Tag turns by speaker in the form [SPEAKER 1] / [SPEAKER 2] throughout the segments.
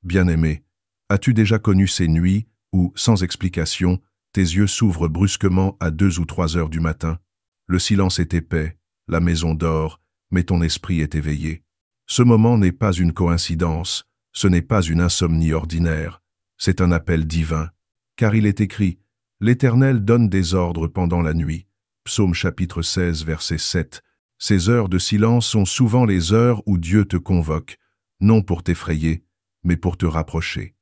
[SPEAKER 1] Bien-aimé, as-tu déjà connu ces nuits où, sans explication, tes yeux s'ouvrent brusquement à 2 ou 3 heures du matin? Le silence est épais, la maison dort, mais ton esprit est éveillé. Ce moment n'est pas une coïncidence, ce n'est pas une insomnie ordinaire, c'est un appel divin. Car il est écrit, « L'Éternel donne des ordres pendant la nuit ». Psaume chapitre 16, verset 7. Ces heures de silence sont souvent les heures où Dieu te convoque, non pour t'effrayer, mais pour te rapprocher.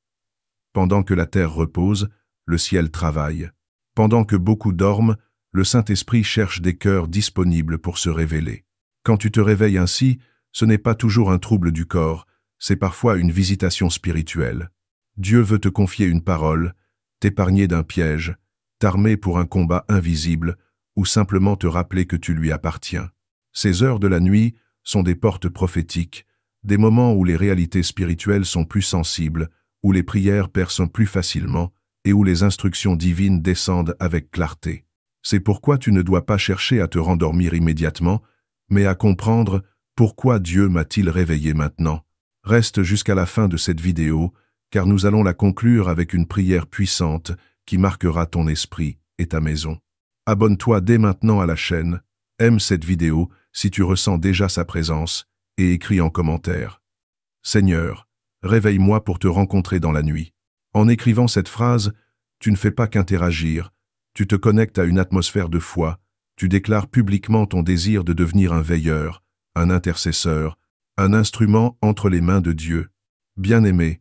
[SPEAKER 1] Pendant que la terre repose, le ciel travaille. Pendant que beaucoup dorment, le Saint-Esprit cherche des cœurs disponibles pour se révéler. Quand tu te réveilles ainsi, ce n'est pas toujours un trouble du corps, c'est parfois une visitation spirituelle. Dieu veut te confier une parole, t'épargner d'un piège, t'armer pour un combat invisible, ou simplement te rappeler que tu lui appartiens. Ces heures de la nuit sont des portes prophétiques, des moments où les réalités spirituelles sont plus sensibles, où les prières percent plus facilement et où les instructions divines descendent avec clarté. C'est pourquoi tu ne dois pas chercher à te rendormir immédiatement, mais à comprendre pourquoi Dieu m'a-t-il réveillé maintenant. Reste jusqu'à la fin de cette vidéo, car nous allons la conclure avec une prière puissante qui marquera ton esprit et ta maison. Abonne-toi dès maintenant à la chaîne, aime cette vidéo si tu ressens déjà sa présence, et écris en commentaire. Seigneur, réveille-moi pour te rencontrer dans la nuit. En écrivant cette phrase, tu ne fais pas qu'interagir, tu te connectes à une atmosphère de foi, tu déclares publiquement ton désir de devenir un veilleur, un intercesseur, un instrument entre les mains de Dieu. Bien-aimé,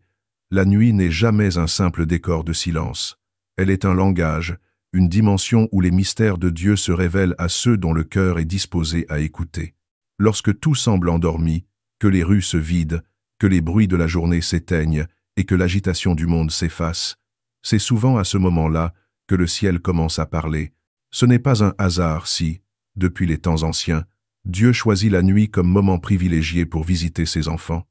[SPEAKER 1] la nuit n'est jamais un simple décor de silence. Elle est un langage, une dimension où les mystères de Dieu se révèlent à ceux dont le cœur est disposé à écouter. Lorsque tout semble endormi, que les rues se vident, que les bruits de la journée s'éteignent et que l'agitation du monde s'efface, c'est souvent à ce moment-là que le ciel commence à parler. Ce n'est pas un hasard si, depuis les temps anciens, Dieu choisit la nuit comme moment privilégié pour visiter ses enfants.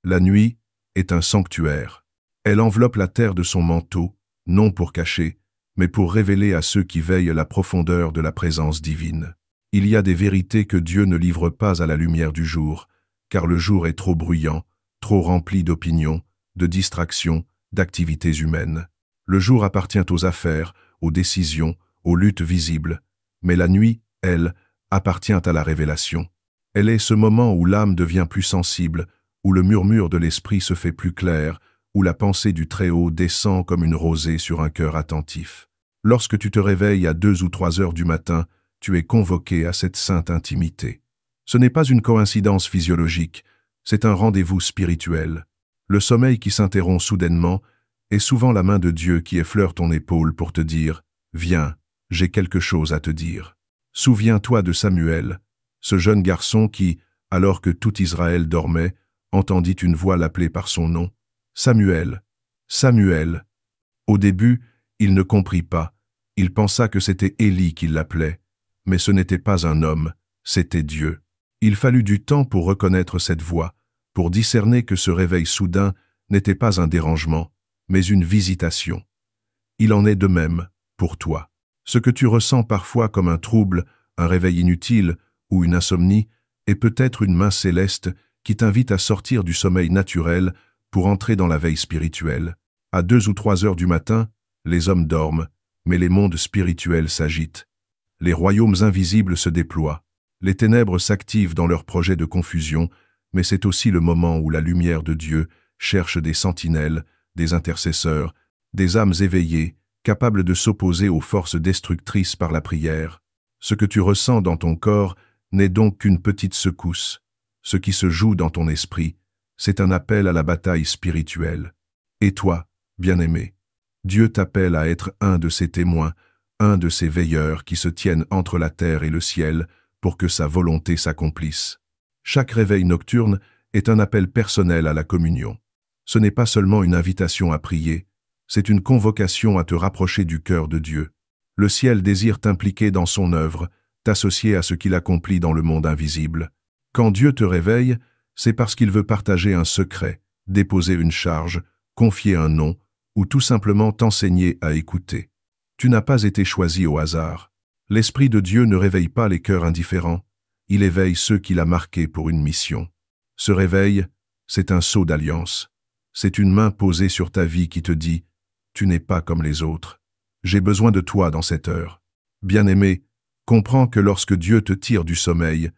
[SPEAKER 1] La nuit est un sanctuaire. Elle enveloppe la terre de son manteau, non pour cacher, mais pour révéler à ceux qui veillent la profondeur de la présence divine. Il y a des vérités que Dieu ne livre pas à la lumière du jour, car le jour est trop bruyant, trop rempli d'opinions, de distractions, d'activités humaines. Le jour appartient aux affaires, aux décisions, aux luttes visibles, mais la nuit, elle, appartient à la révélation. Elle est ce moment où l'âme devient plus sensible, où le murmure de l'esprit se fait plus clair, où la pensée du Très-Haut descend comme une rosée sur un cœur attentif. Lorsque tu te réveilles à 2 ou 3 heures du matin, tu es convoqué à cette sainte intimité. Ce n'est pas une coïncidence physiologique, c'est un rendez-vous spirituel. Le sommeil qui s'interrompt soudainement est souvent la main de Dieu qui effleure ton épaule pour te dire « Viens, j'ai quelque chose à te dire ». Souviens-toi de Samuel, ce jeune garçon qui, alors que tout Israël dormait, entendit une voix l'appeler par son nom. « Samuel, Samuel ». Au début, il ne comprit pas. Il pensa que c'était Élie qui l'appelait. Mais ce n'était pas un homme, c'était Dieu. Il fallut du temps pour reconnaître cette voix, pour discerner que ce réveil soudain n'était pas un dérangement, mais une visitation. Il en est de même pour toi. Ce que tu ressens parfois comme un trouble, un réveil inutile ou une insomnie est peut-être une main céleste qui t'invite à sortir du sommeil naturel pour entrer dans la veille spirituelle. À 2 ou 3 heures du matin, les hommes dorment, mais les mondes spirituels s'agitent. Les royaumes invisibles se déploient. Les ténèbres s'activent dans leurs projets de confusion, mais c'est aussi le moment où la lumière de Dieu cherche des sentinelles, des intercesseurs, des âmes éveillées, capables de s'opposer aux forces destructrices par la prière. Ce que tu ressens dans ton corps n'est donc qu'une petite secousse. Ce qui se joue dans ton esprit, c'est un appel à la bataille spirituelle. Et toi, bien-aimé, Dieu t'appelle à être un de ses témoins, un de ces veilleurs qui se tiennent entre la terre et le ciel pour que sa volonté s'accomplisse. Chaque réveil nocturne est un appel personnel à la communion. Ce n'est pas seulement une invitation à prier, c'est une convocation à te rapprocher du cœur de Dieu. Le ciel désire t'impliquer dans son œuvre, t'associer à ce qu'il accomplit dans le monde invisible. Quand Dieu te réveille, c'est parce qu'il veut partager un secret, déposer une charge, confier un nom, ou tout simplement t'enseigner à écouter. Tu n'as pas été choisi au hasard. L'Esprit de Dieu ne réveille pas les cœurs indifférents, il éveille ceux qu'il a marqués pour une mission. Ce réveil, c'est un sceau d'alliance. C'est une main posée sur ta vie qui te dit « Tu n'es pas comme les autres. J'ai besoin de toi dans cette heure. » Bien-aimé, comprends que lorsque Dieu te tire du sommeil,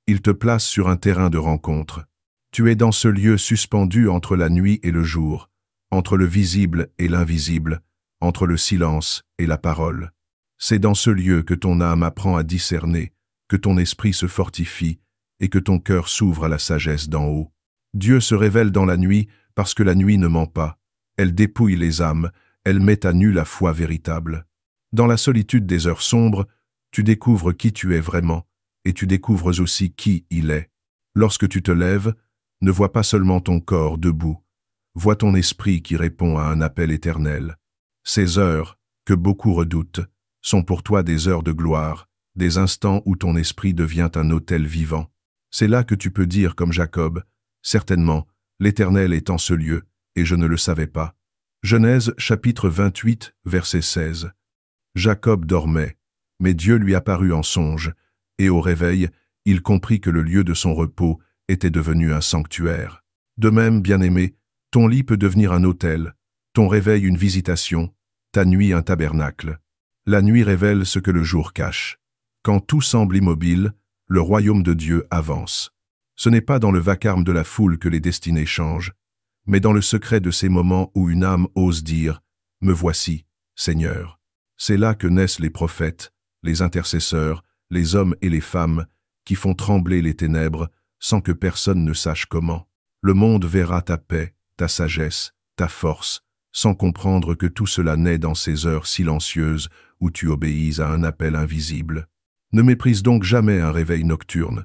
[SPEAKER 1] il te place sur un terrain de rencontre. Tu es dans ce lieu suspendu entre la nuit et le jour, entre le visible et l'invisible, entre le silence et la parole. C'est dans ce lieu que ton âme apprend à discerner, que ton esprit se fortifie et que ton cœur s'ouvre à la sagesse d'en haut. Dieu se révèle dans la nuit parce que la nuit ne ment pas. Elle dépouille les âmes, elle met à nu la foi véritable. Dans la solitude des heures sombres, tu découvres qui tu es vraiment, et tu découvres aussi qui il est. Lorsque tu te lèves, ne vois pas seulement ton corps debout, vois ton esprit qui répond à un appel éternel. Ces heures, que beaucoup redoutent, sont pour toi des heures de gloire, des instants où ton esprit devient un autel vivant. C'est là que tu peux dire comme Jacob, « Certainement, l'Éternel est en ce lieu, et je ne le savais pas. » Genèse chapitre 28, verset 16. Jacob dormait, mais Dieu lui apparut en songe, et au réveil, il comprit que le lieu de son repos était devenu un sanctuaire. De même, bien-aimé, ton lit peut devenir un autel, ton réveil une visitation, ta nuit un tabernacle. La nuit révèle ce que le jour cache. Quand tout semble immobile, le royaume de Dieu avance. Ce n'est pas dans le vacarme de la foule que les destinées changent, mais dans le secret de ces moments où une âme ose dire « Me voici, Seigneur ». C'est là que naissent les prophètes, les intercesseurs, les hommes et les femmes qui font trembler les ténèbres sans que personne ne sache comment. Le monde verra ta paix, ta sagesse, ta force, sans comprendre que tout cela naît dans ces heures silencieuses où tu obéis à un appel invisible. Ne méprise donc jamais un réveil nocturne.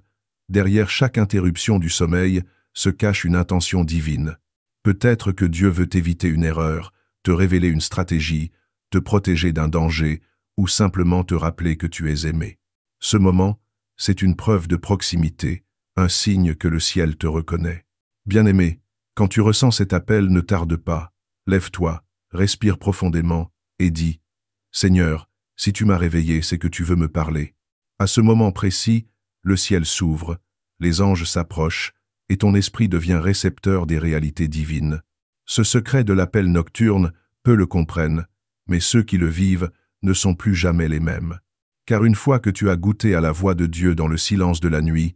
[SPEAKER 1] Derrière chaque interruption du sommeil se cache une intention divine. Peut-être que Dieu veut éviter une erreur, te révéler une stratégie, te protéger d'un danger ou simplement te rappeler que tu es aimé. Ce moment, c'est une preuve de proximité, un signe que le ciel te reconnaît. Bien-aimé, quand tu ressens cet appel, ne tarde pas. Lève-toi, respire profondément et dis « Seigneur, si tu m'as réveillé, c'est que tu veux me parler. » À ce moment précis, le ciel s'ouvre, les anges s'approchent et ton esprit devient récepteur des réalités divines. Ce secret de l'appel nocturne, peu le comprennent, mais ceux qui le vivent ne sont plus jamais les mêmes. Car une fois que tu as goûté à la voix de Dieu dans le silence de la nuit,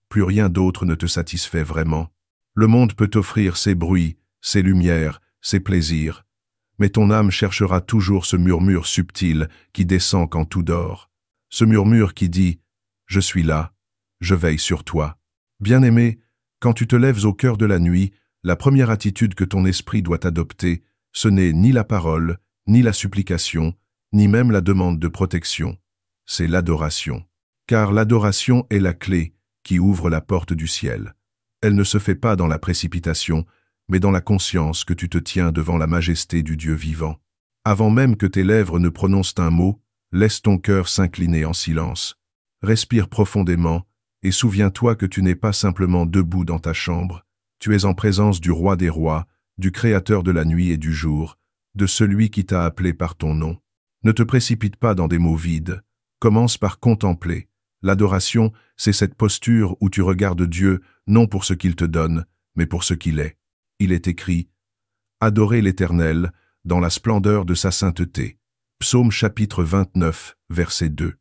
[SPEAKER 1] plus rien d'autre ne te satisfait vraiment. Le monde peut t'offrir ses bruits, ses lumières, ses plaisirs, mais ton âme cherchera toujours ce murmure subtil qui descend quand tout dort. Ce murmure qui dit « Je suis là, je veille sur toi ». Bien-aimé, quand tu te lèves au cœur de la nuit, la première attitude que ton esprit doit adopter, ce n'est ni la parole, ni la supplication, ni même la demande de protection. C'est l'adoration. Car l'adoration est la clé qui ouvre la porte du ciel. Elle ne se fait pas dans la précipitation, mais dans la conscience que tu te tiens devant la majesté du Dieu vivant. Avant même que tes lèvres ne prononcent un mot, laisse ton cœur s'incliner en silence. Respire profondément et souviens-toi que tu n'es pas simplement debout dans ta chambre. Tu es en présence du Roi des rois, du Créateur de la nuit et du jour, de celui qui t'a appelé par ton nom. Ne te précipite pas dans des mots vides. Commence par contempler. L'adoration, c'est cette posture où tu regardes Dieu non pour ce qu'il te donne, mais pour ce qu'il est. Il est écrit « Adorez l'Éternel dans la splendeur de sa sainteté ». Psaume chapitre 29, verset 2.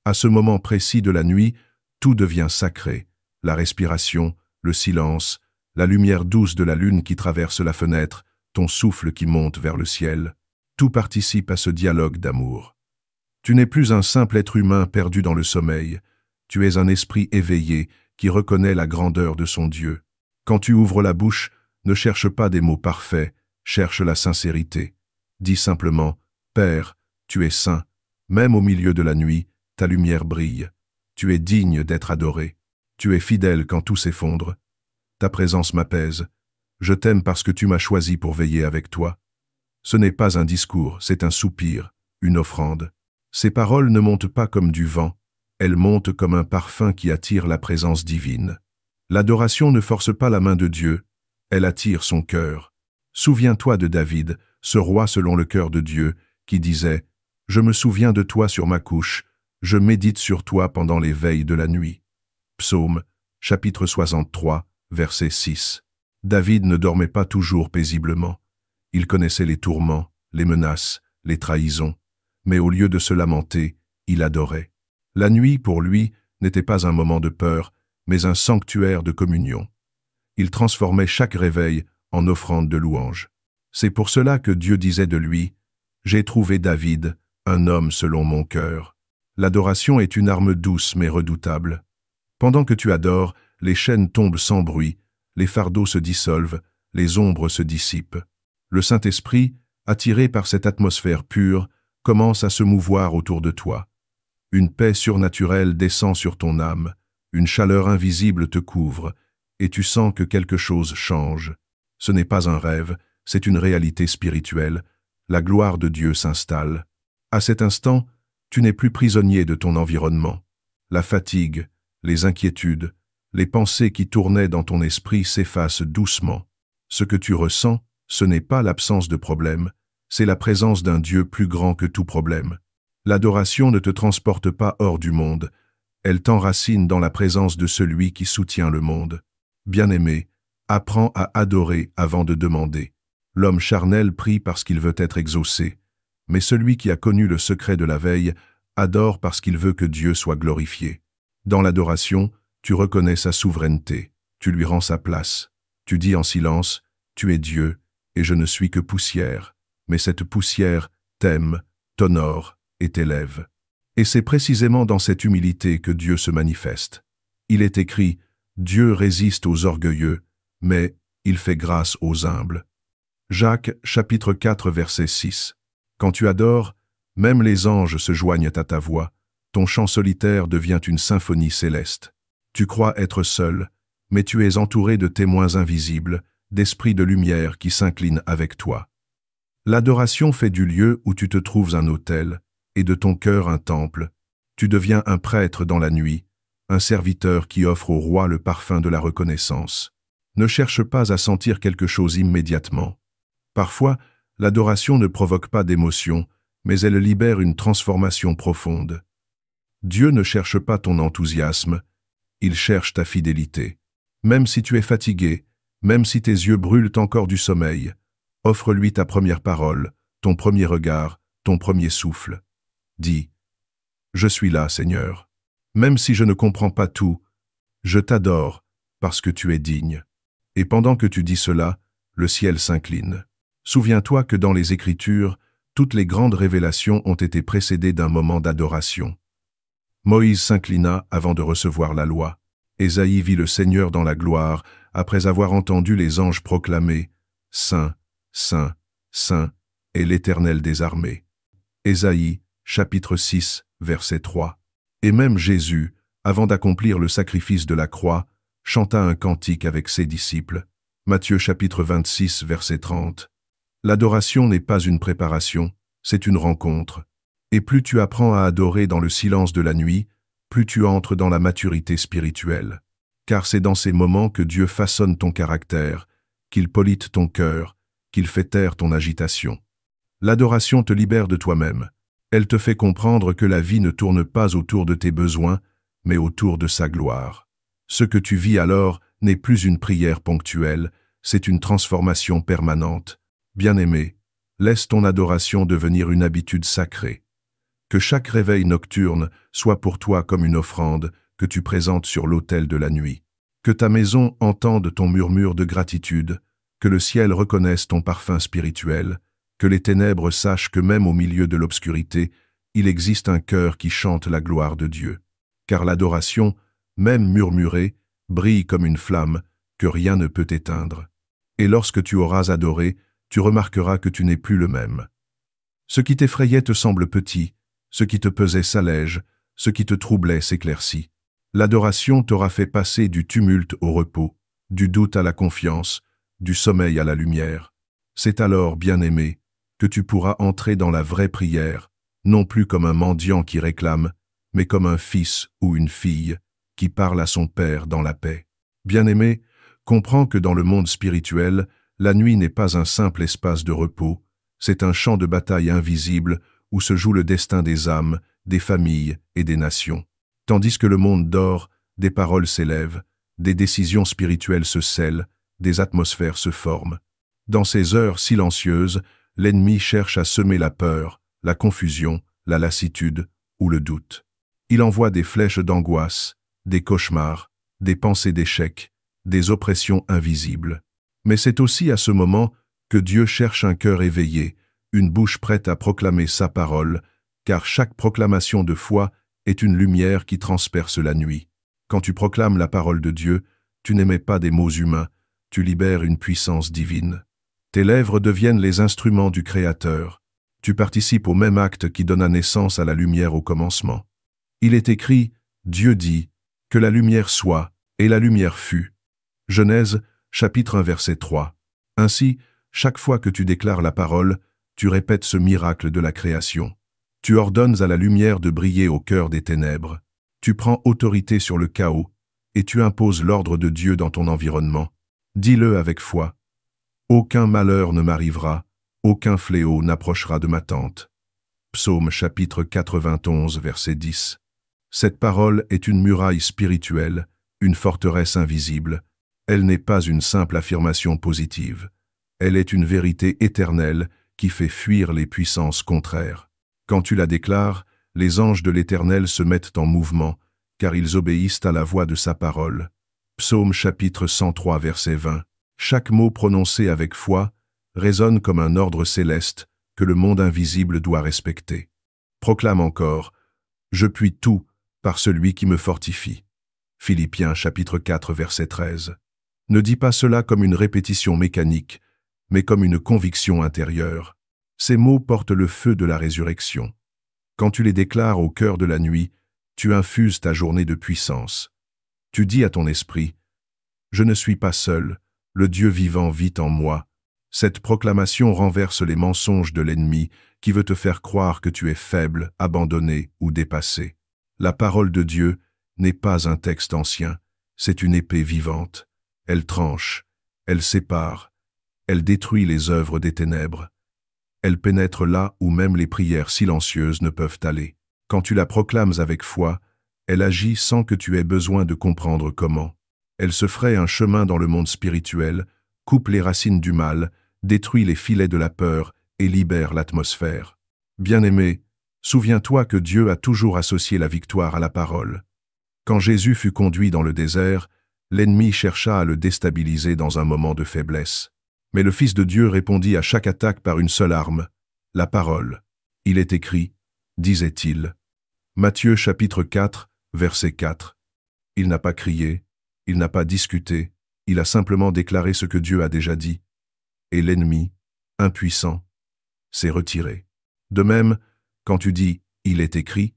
[SPEAKER 1] À ce moment précis de la nuit, tout devient sacré. La respiration, le silence, la lumière douce de la lune qui traverse la fenêtre, ton souffle qui monte vers le ciel. Tout participe à ce dialogue d'amour. Tu n'es plus un simple être humain perdu dans le sommeil. Tu es un esprit éveillé qui reconnaît la grandeur de son Dieu. Quand tu ouvres la bouche, ne cherche pas des mots parfaits, cherche la sincérité. Dis simplement « Père, tu es saint. Même au milieu de la nuit, ta lumière brille. Tu es digne d'être adoré. Tu es fidèle quand tout s'effondre. Ta présence m'apaise. Je t'aime parce que tu m'as choisi pour veiller avec toi. » Ce n'est pas un discours, c'est un soupir, une offrande. Ces paroles ne montent pas comme du vent, elles montent comme un parfum qui attire la présence divine. L'adoration ne force pas la main de Dieu, elle attire son cœur. Souviens-toi de David, ce roi selon le cœur de Dieu, qui disait « Je me souviens de toi sur ma couche, je médite sur toi pendant les veilles de la nuit. » Psaume, chapitre 63, verset 6. David ne dormait pas toujours paisiblement. Il connaissait les tourments, les menaces, les trahisons, mais au lieu de se lamenter, il adorait. La nuit, pour lui, n'était pas un moment de peur, mais un sanctuaire de communion. Il transformait chaque réveil en offrande de louange. C'est pour cela que Dieu disait de lui, « J'ai trouvé David, un homme selon mon cœur. » L'adoration est une arme douce mais redoutable. Pendant que tu adores, les chaînes tombent sans bruit, les fardeaux se dissolvent, les ombres se dissipent. Le Saint-Esprit, attiré par cette atmosphère pure, commence à se mouvoir autour de toi. Une paix surnaturelle descend sur ton âme, une chaleur invisible te couvre, et tu sens que quelque chose change. Ce n'est pas un rêve, c'est une réalité spirituelle. La gloire de Dieu s'installe. À cet instant, tu n'es plus prisonnier de ton environnement. La fatigue, les inquiétudes, les pensées qui tournaient dans ton esprit s'effacent doucement. Ce que tu ressens, ce n'est pas l'absence de problème, c'est la présence d'un Dieu plus grand que tout problème. L'adoration ne te transporte pas hors du monde, elle t'enracine dans la présence de celui qui soutient le monde. Bien-aimé, apprends à adorer avant de demander. L'homme charnel prie parce qu'il veut être exaucé, mais celui qui a connu le secret de la veille adore parce qu'il veut que Dieu soit glorifié. Dans l'adoration, tu reconnais sa souveraineté, tu lui rends sa place. Tu dis en silence, « Tu es Dieu, et je ne suis que poussière. » Mais cette poussière t'aime, t'honore et t'élève. Et c'est précisément dans cette humilité que Dieu se manifeste. Il est écrit, « Dieu résiste aux orgueilleux, mais il fait grâce aux humbles. » Jacques, chapitre 4, verset 6. Quand tu adores, même les anges se joignent à ta voix. Ton chant solitaire devient une symphonie céleste. Tu crois être seul, mais tu es entouré de témoins invisibles, d'esprits de lumière qui s'inclinent avec toi. L'adoration fait du lieu où tu te trouves un autel, et de ton cœur un temple. Tu deviens un prêtre dans la nuit, un serviteur qui offre au roi le parfum de la reconnaissance. Ne cherche pas à sentir quelque chose immédiatement. Parfois, l'adoration ne provoque pas d'émotion, mais elle libère une transformation profonde. Dieu ne cherche pas ton enthousiasme, il cherche ta fidélité. Même si tu es fatigué, même si tes yeux brûlent encore du sommeil, offre-lui ta première parole, ton premier regard, ton premier souffle. Dis, « Je suis là, Seigneur. Même si je ne comprends pas tout, je t'adore parce que tu es digne. » Et pendant que tu dis cela, le ciel s'incline. Souviens-toi que dans les Écritures, toutes les grandes révélations ont été précédées d'un moment d'adoration. Moïse s'inclina avant de recevoir la loi. Ésaïe vit le Seigneur dans la gloire, après avoir entendu les anges proclamer « Saint, Saint, Saint est l'Éternel des armées ». Ésaïe, chapitre 6, verset 3. Et même Jésus, avant d'accomplir le sacrifice de la croix, chanta un cantique avec ses disciples. Matthieu chapitre 26, verset 30. L'adoration n'est pas une préparation, c'est une rencontre. Et plus tu apprends à adorer dans le silence de la nuit, plus tu entres dans la maturité spirituelle. Car c'est dans ces moments que Dieu façonne ton caractère, qu'il polite ton cœur, qu'il fait taire ton agitation. L'adoration te libère de toi-même. Elle te fait comprendre que la vie ne tourne pas autour de tes besoins, mais autour de sa gloire. Ce que tu vis alors n'est plus une prière ponctuelle, c'est une transformation permanente. Bien-aimé, laisse ton adoration devenir une habitude sacrée. Que chaque réveil nocturne soit pour toi comme une offrande que tu présentes sur l'autel de la nuit. Que ta maison entende ton murmure de gratitude, que le ciel reconnaisse ton parfum spirituel, que les ténèbres sachent que même au milieu de l'obscurité, il existe un cœur qui chante la gloire de Dieu. Car l'adoration, même murmurée, brille comme une flamme que rien ne peut éteindre. Et lorsque tu auras adoré, tu remarqueras que tu n'es plus le même. Ce qui t'effrayait te semble petit, ce qui te pesait s'allège, ce qui te troublait s'éclaircit. L'adoration t'aura fait passer du tumulte au repos, du doute à la confiance, du sommeil à la lumière. C'est alors, bien-aimé, que tu pourras entrer dans la vraie prière, non plus comme un mendiant qui réclame, mais comme un fils ou une fille qui parle à son Père dans la paix. Bien-aimé, comprends que dans le monde spirituel, la nuit n'est pas un simple espace de repos, c'est un champ de bataille invisible où se joue le destin des âmes, des familles et des nations. Tandis que le monde dort, des paroles s'élèvent, des décisions spirituelles se scellent, des atmosphères se forment. Dans ces heures silencieuses, l'ennemi cherche à semer la peur, la confusion, la lassitude ou le doute. Il envoie des flèches d'angoisse, des cauchemars, des pensées d'échec, des oppressions invisibles. Mais c'est aussi à ce moment que Dieu cherche un cœur éveillé, une bouche prête à proclamer sa parole, car chaque proclamation de foi est une lumière qui transperce la nuit. Quand tu proclames la parole de Dieu, tu n'émets pas des mots humains, tu libères une puissance divine. Tes lèvres deviennent les instruments du Créateur. Tu participes au même acte qui donna naissance à la lumière au commencement. Il est écrit, Dieu dit, que la lumière soit, et la lumière fut. Genèse, chapitre 1, verset 3. Ainsi, chaque fois que tu déclares la parole, tu répètes ce miracle de la création. Tu ordonnes à la lumière de briller au cœur des ténèbres. Tu prends autorité sur le chaos, et tu imposes l'ordre de Dieu dans ton environnement. Dis-le avec foi. Aucun malheur ne m'arrivera, aucun fléau n'approchera de ma tente. Psaume chapitre 91, verset 10. Cette parole est une muraille spirituelle, une forteresse invisible. Elle n'est pas une simple affirmation positive. Elle est une vérité éternelle qui fait fuir les puissances contraires. Quand tu la déclares, les anges de l'Éternel se mettent en mouvement, car ils obéissent à la voix de sa parole. Psaume chapitre 103, verset 20. Chaque mot prononcé avec foi résonne comme un ordre céleste que le monde invisible doit respecter. Proclame encore, « Je puis tout par celui qui me fortifie ». Philippiens chapitre 4, verset 13. Ne dis pas cela comme une répétition mécanique, mais comme une conviction intérieure. Ces mots portent le feu de la résurrection. Quand tu les déclares au cœur de la nuit, tu infuses ta journée de puissance. Tu dis à ton esprit, « Je ne suis pas seul, le Dieu vivant vit en moi ». Cette proclamation renverse les mensonges de l'ennemi qui veut te faire croire que tu es faible, abandonné ou dépassé. La parole de Dieu n'est pas un texte ancien, c'est une épée vivante. Elle tranche, elle sépare, elle détruit les œuvres des ténèbres. Elle pénètre là où même les prières silencieuses ne peuvent aller. Quand tu la proclames avec foi, elle agit sans que tu aies besoin de comprendre comment. Elle se fraye un chemin dans le monde spirituel, coupe les racines du mal, détruit les filets de la peur et libère l'atmosphère. Bien-aimé, souviens-toi que Dieu a toujours associé la victoire à la parole. Quand Jésus fut conduit dans le désert, l'ennemi chercha à le déstabiliser dans un moment de faiblesse. Mais le Fils de Dieu répondit à chaque attaque par une seule arme, la parole. Il est écrit, disait-il. Matthieu chapitre 4, verset 4. Il n'a pas crié, il n'a pas discuté, il a simplement déclaré ce que Dieu a déjà dit. Et l'ennemi, impuissant, s'est retiré. De même, quand tu dis « il est écrit »,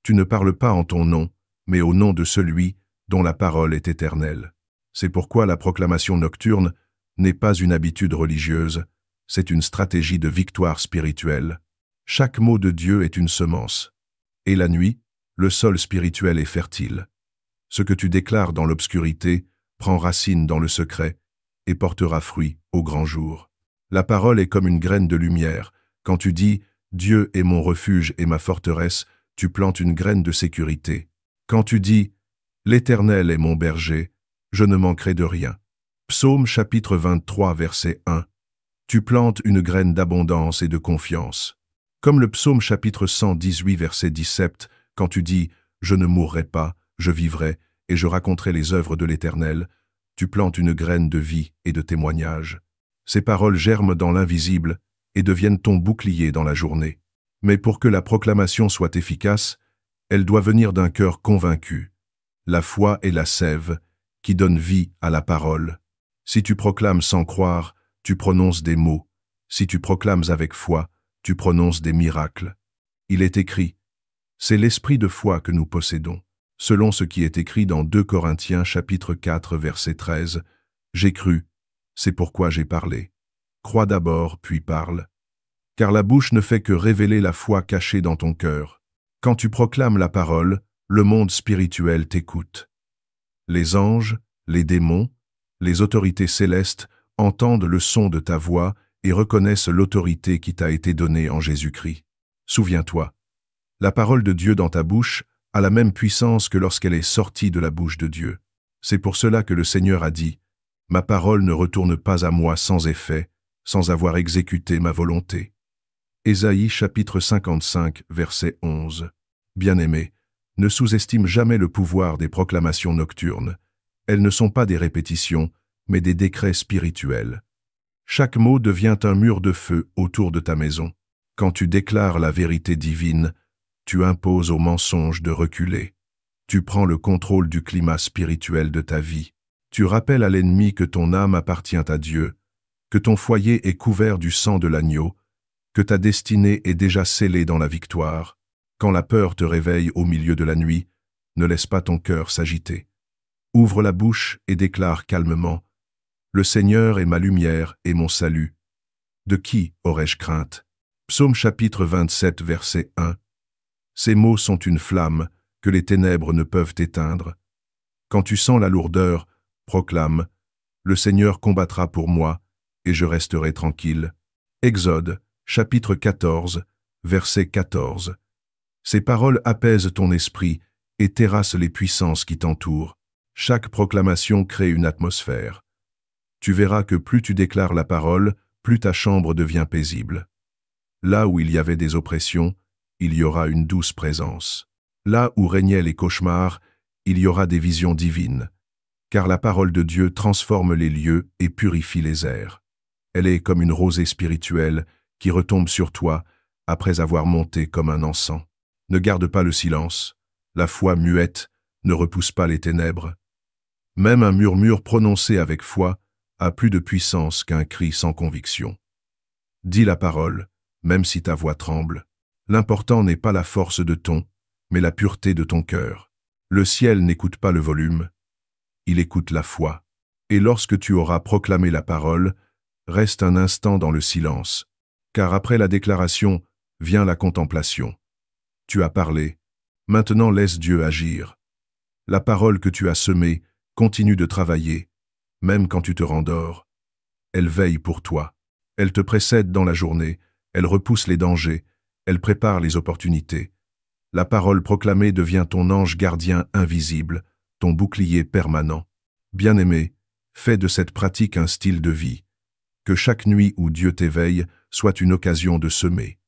[SPEAKER 1] tu ne parles pas en ton nom, mais au nom de celui dont la parole est éternelle. C'est pourquoi la proclamation nocturne n'est pas une habitude religieuse, c'est une stratégie de victoire spirituelle. Chaque mot de Dieu est une semence. Et la nuit, le sol spirituel est fertile. Ce que tu déclares dans l'obscurité prend racine dans le secret et portera fruit au grand jour. La parole est comme une graine de lumière. Quand tu dis « Dieu est mon refuge et ma forteresse », tu plantes une graine de sécurité. Quand tu dis « L'Éternel est mon berger, je ne manquerai de rien ». Psaume chapitre 23, verset 1. Tu plantes une graine d'abondance et de confiance. Comme le psaume chapitre 118, verset 17, quand tu dis « Je ne mourrai pas, je vivrai, et je raconterai les œuvres de l'Éternel », tu plantes une graine de vie et de témoignage. Ces paroles germent dans l'invisible et deviennent ton bouclier dans la journée. Mais pour que la proclamation soit efficace, elle doit venir d'un cœur convaincu. La foi est la sève qui donne vie à la parole. Si tu proclames sans croire, tu prononces des mots. Si tu proclames avec foi, tu prononces des miracles. Il est écrit, c'est l'esprit de foi que nous possédons. Selon ce qui est écrit dans 2 Corinthiens chapitre 4 verset 13, j'ai cru, c'est pourquoi j'ai parlé. Crois d'abord, puis parle. Car la bouche ne fait que révéler la foi cachée dans ton cœur. Quand tu proclames la parole, le monde spirituel t'écoute. Les anges, les démons, les autorités célestes entendent le son de ta voix et reconnaissent l'autorité qui t'a été donnée en Jésus-Christ. Souviens-toi, la parole de Dieu dans ta bouche a la même puissance que lorsqu'elle est sortie de la bouche de Dieu. C'est pour cela que le Seigneur a dit « Ma parole ne retourne pas à moi sans effet, sans avoir exécuté ma volonté. Ésaïe chapitre 55, verset 11. Bien-aimé, ne sous-estime jamais le pouvoir des proclamations nocturnes. Elles ne sont pas des répétitions, mais des décrets spirituels. Chaque mot devient un mur de feu autour de ta maison. Quand tu déclares la vérité divine, tu imposes au mensonge de reculer. Tu prends le contrôle du climat spirituel de ta vie. Tu rappelles à l'ennemi que ton âme appartient à Dieu, que ton foyer est couvert du sang de l'agneau, que ta destinée est déjà scellée dans la victoire. Quand la peur te réveille au milieu de la nuit, ne laisse pas ton cœur s'agiter. Ouvre la bouche et déclare calmement « Le Seigneur est ma lumière et mon salut. De qui aurais-je crainte ?» Psaume chapitre 27, verset 1. Ces mots sont une flamme que les ténèbres ne peuvent éteindre. Quand tu sens la lourdeur, proclame « Le Seigneur combattra pour moi et je resterai tranquille. » Exode chapitre 14, verset 14. Ces paroles apaisent ton esprit et terrassent les puissances qui t'entourent. Chaque proclamation crée une atmosphère. Tu verras que plus tu déclares la parole, plus ta chambre devient paisible. Là où il y avait des oppressions, il y aura une douce présence. Là où régnaient les cauchemars, il y aura des visions divines. Car la parole de Dieu transforme les lieux et purifie les airs. Elle est comme une rosée spirituelle qui retombe sur toi après avoir monté comme un encens. Ne garde pas le silence. La foi muette ne repousse pas les ténèbres. Même un murmure prononcé avec foi a plus de puissance qu'un cri sans conviction. Dis la parole, même si ta voix tremble. L'important n'est pas la force de ton, mais la pureté de ton cœur. Le ciel n'écoute pas le volume, il écoute la foi. Et lorsque tu auras proclamé la parole, reste un instant dans le silence, car après la déclaration vient la contemplation. Tu as parlé, maintenant laisse Dieu agir. La parole que tu as semée continue de travailler, même quand tu te rendors. Elle veille pour toi. Elle te précède dans la journée, elle repousse les dangers, elle prépare les opportunités. La parole proclamée devient ton ange gardien invisible, ton bouclier permanent. Bien-aimé, fais de cette pratique un style de vie. Que chaque nuit où Dieu t'éveille soit une occasion de semer.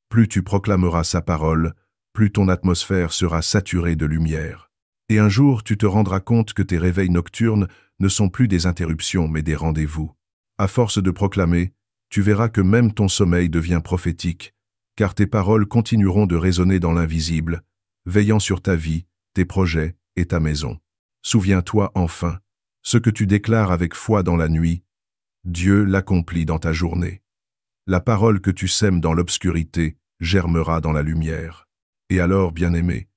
[SPEAKER 1] Plus tu proclameras sa parole, plus ton atmosphère sera saturée de lumière. Et un jour, tu te rendras compte que tes réveils nocturnes ne sont plus des interruptions mais des rendez-vous. À force de proclamer, tu verras que même ton sommeil devient prophétique, car tes paroles continueront de résonner dans l'invisible, veillant sur ta vie, tes projets et ta maison. Souviens-toi enfin, ce que tu déclares avec foi dans la nuit, Dieu l'accomplit dans ta journée. La parole que tu sèmes dans l'obscurité germera dans la lumière. Et alors, bien-aimé,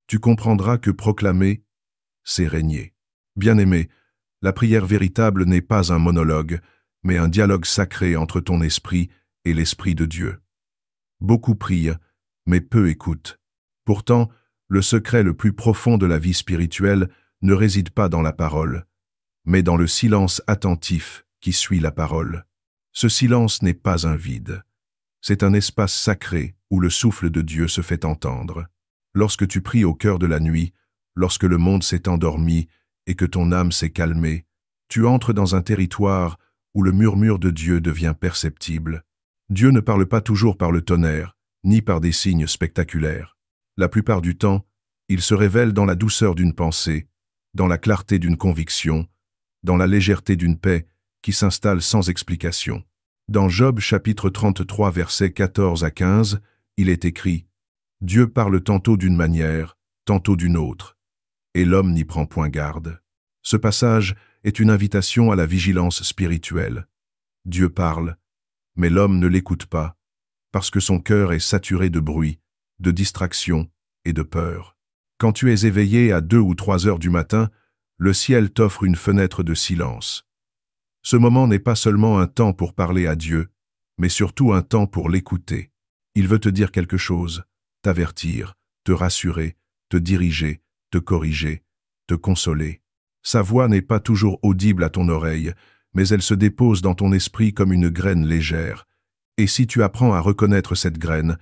[SPEAKER 1] tu comprendras que proclamer, c'est régner. Bien-aimé, la prière véritable n'est pas un monologue, mais un dialogue sacré entre ton esprit et l'Esprit de Dieu. Beaucoup prient, mais peu écoutent. Pourtant, le secret le plus profond de la vie spirituelle ne réside pas dans la parole, mais dans le silence attentif qui suit la parole. Ce silence n'est pas un vide. C'est un espace sacré où le souffle de Dieu se fait entendre. Lorsque tu pries au cœur de la nuit, lorsque le monde s'est endormi et que ton âme s'est calmée, tu entres dans un territoire où le murmure de Dieu devient perceptible. Dieu ne parle pas toujours par le tonnerre, ni par des signes spectaculaires. La plupart du temps, il se révèle dans la douceur d'une pensée, dans la clarté d'une conviction, dans la légèreté d'une paix qui s'installe sans explication. Dans Job chapitre 33 versets 14 à 15, il est écrit « Dieu parle tantôt d'une manière, tantôt d'une autre, et l'homme n'y prend point garde. » Ce passage est une invitation à la vigilance spirituelle. Dieu parle, mais l'homme ne l'écoute pas, parce que son cœur est saturé de bruit, de distraction et de peur. Quand tu es éveillé à 2 ou 3 heures du matin, le ciel t'offre une fenêtre de silence. Ce moment n'est pas seulement un temps pour parler à Dieu, mais surtout un temps pour l'écouter. Il veut te dire quelque chose, t'avertir, te rassurer, te diriger, te corriger, te consoler. Sa voix n'est pas toujours audible à ton oreille, mais elle se dépose dans ton esprit comme une graine légère. Et si tu apprends à reconnaître cette graine,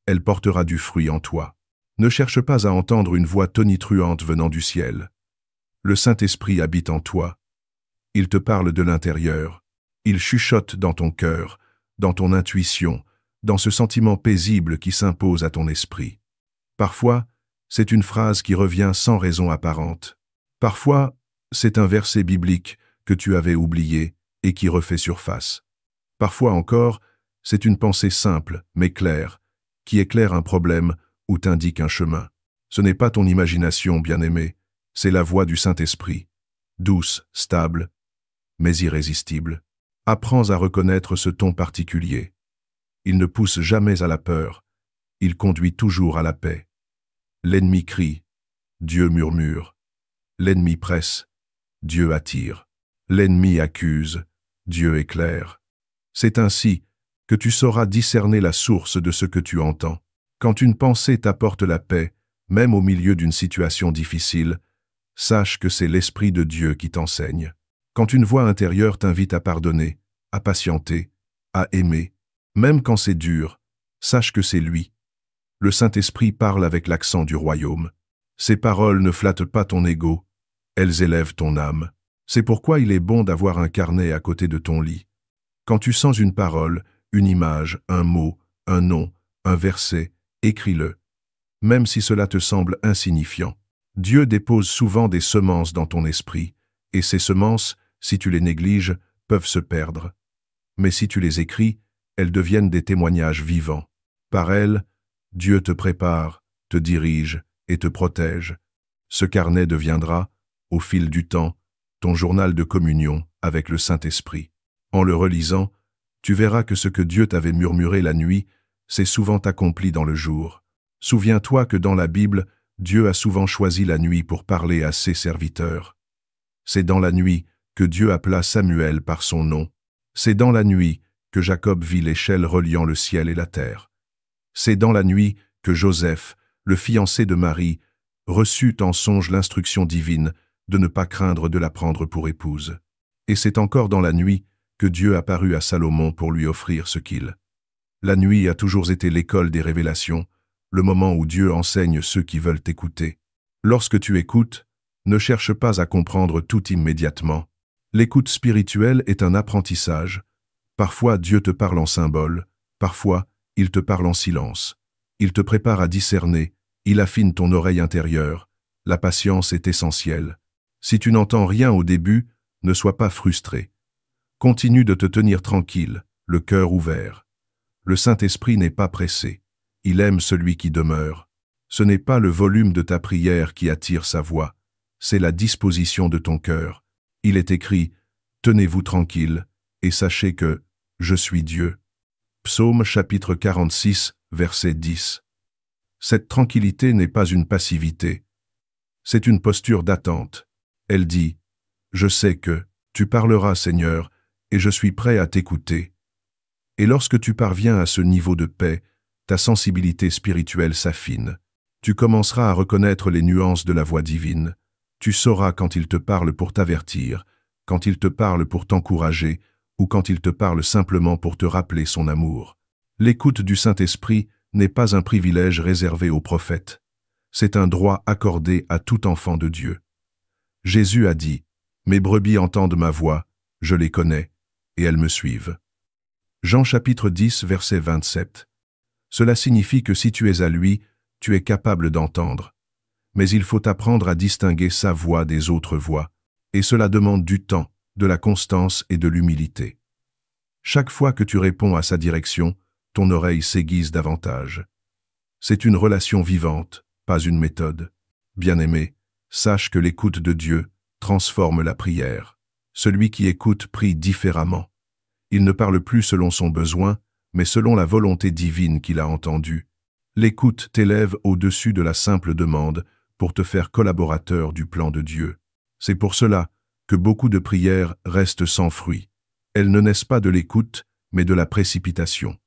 [SPEAKER 1] elle portera du fruit en toi. Ne cherche pas à entendre une voix tonitruante venant du ciel. Le Saint-Esprit habite en toi. Il te parle de l'intérieur. Il chuchote dans ton cœur, dans ton intuition, dans ce sentiment paisible qui s'impose à ton esprit. Parfois, c'est une phrase qui revient sans raison apparente. Parfois, c'est un verset biblique que tu avais oublié et qui refait surface. Parfois encore, c'est une pensée simple, mais claire, qui éclaire un problème ou t'indique un chemin. Ce n'est pas ton imagination, bien-aimé, c'est la voix du Saint-Esprit, douce, stable, mais irrésistible. Apprends à reconnaître ce ton particulier. Il ne pousse jamais à la peur, il conduit toujours à la paix. L'ennemi crie, Dieu murmure. L'ennemi presse, Dieu attire. L'ennemi accuse, Dieu éclaire. C'est ainsi que tu sauras discerner la source de ce que tu entends. Quand une pensée t'apporte la paix, même au milieu d'une situation difficile, sache que c'est l'Esprit de Dieu qui t'enseigne. Quand une voix intérieure t'invite à pardonner, à patienter, à aimer, même quand c'est dur, sache que c'est lui. Le Saint-Esprit parle avec l'accent du royaume. Ses paroles ne flattent pas ton ego, elles élèvent ton âme. C'est pourquoi il est bon d'avoir un carnet à côté de ton lit. Quand tu sens une parole, une image, un mot, un nom, un verset, écris-le. Même si cela te semble insignifiant. Dieu dépose souvent des semences dans ton esprit, et ces semences, si tu les négliges, peuvent se perdre. Mais si tu les écris, elles deviennent des témoignages vivants. Par elles, Dieu te prépare, te dirige et te protège. Ce carnet deviendra, au fil du temps, ton journal de communion avec le Saint-Esprit. En le relisant, tu verras que ce que Dieu t'avait murmuré la nuit s'est souvent accompli dans le jour. Souviens-toi que dans la Bible, Dieu a souvent choisi la nuit pour parler à ses serviteurs. C'est dans la nuit que Dieu appela Samuel par son nom. C'est dans la nuit que Jacob vit l'échelle reliant le ciel et la terre. C'est dans la nuit que Joseph, le fiancé de Marie, reçut en songe l'instruction divine de ne pas craindre de la prendre pour épouse. Et c'est encore dans la nuit que Dieu apparut à Salomon pour lui offrir ce qu'il. La nuit a toujours été l'école des révélations, le moment où Dieu enseigne ceux qui veulent écouter. Lorsque tu écoutes, ne cherche pas à comprendre tout immédiatement. L'écoute spirituelle est un apprentissage. Parfois Dieu te parle en symbole, parfois il te parle en silence. Il te prépare à discerner, il affine ton oreille intérieure. La patience est essentielle. Si tu n'entends rien au début, ne sois pas frustré. Continue de te tenir tranquille, le cœur ouvert. Le Saint-Esprit n'est pas pressé. Il aime celui qui demeure. Ce n'est pas le volume de ta prière qui attire sa voix, c'est la disposition de ton cœur. Il est écrit « Tenez-vous tranquille et sachez que je suis Dieu ». Psaume chapitre 46, verset 10. Cette tranquillité n'est pas une passivité. C'est une posture d'attente. Elle dit « Je sais que tu parleras, Seigneur, et je suis prêt à t'écouter ». Et lorsque tu parviens à ce niveau de paix, ta sensibilité spirituelle s'affine. Tu commenceras à reconnaître les nuances de la voix divine. Tu sauras quand il te parle pour t'avertir, quand il te parle pour t'encourager, ou quand il te parle simplement pour te rappeler son amour. L'écoute du Saint-Esprit n'est pas un privilège réservé aux prophètes. C'est un droit accordé à tout enfant de Dieu. Jésus a dit « Mes brebis entendent ma voix, je les connais, et elles me suivent ». Jean chapitre 10, verset 27. Cela signifie que si tu es à lui, tu es capable d'entendre. Mais il faut apprendre à distinguer sa voix des autres voix, et cela demande du temps, de la constance et de l'humilité. Chaque fois que tu réponds à sa direction, ton oreille s'aiguise davantage. C'est une relation vivante, pas une méthode. Bien-aimé, sache que l'écoute de Dieu transforme la prière. Celui qui écoute prie différemment. Il ne parle plus selon son besoin, mais selon la volonté divine qu'il a entendue. L'écoute t'élève au-dessus de la simple demande pour te faire collaborateur du plan de Dieu. C'est pour cela que beaucoup de prières restent sans fruit. Elles ne naissent pas de l'écoute, mais de la précipitation.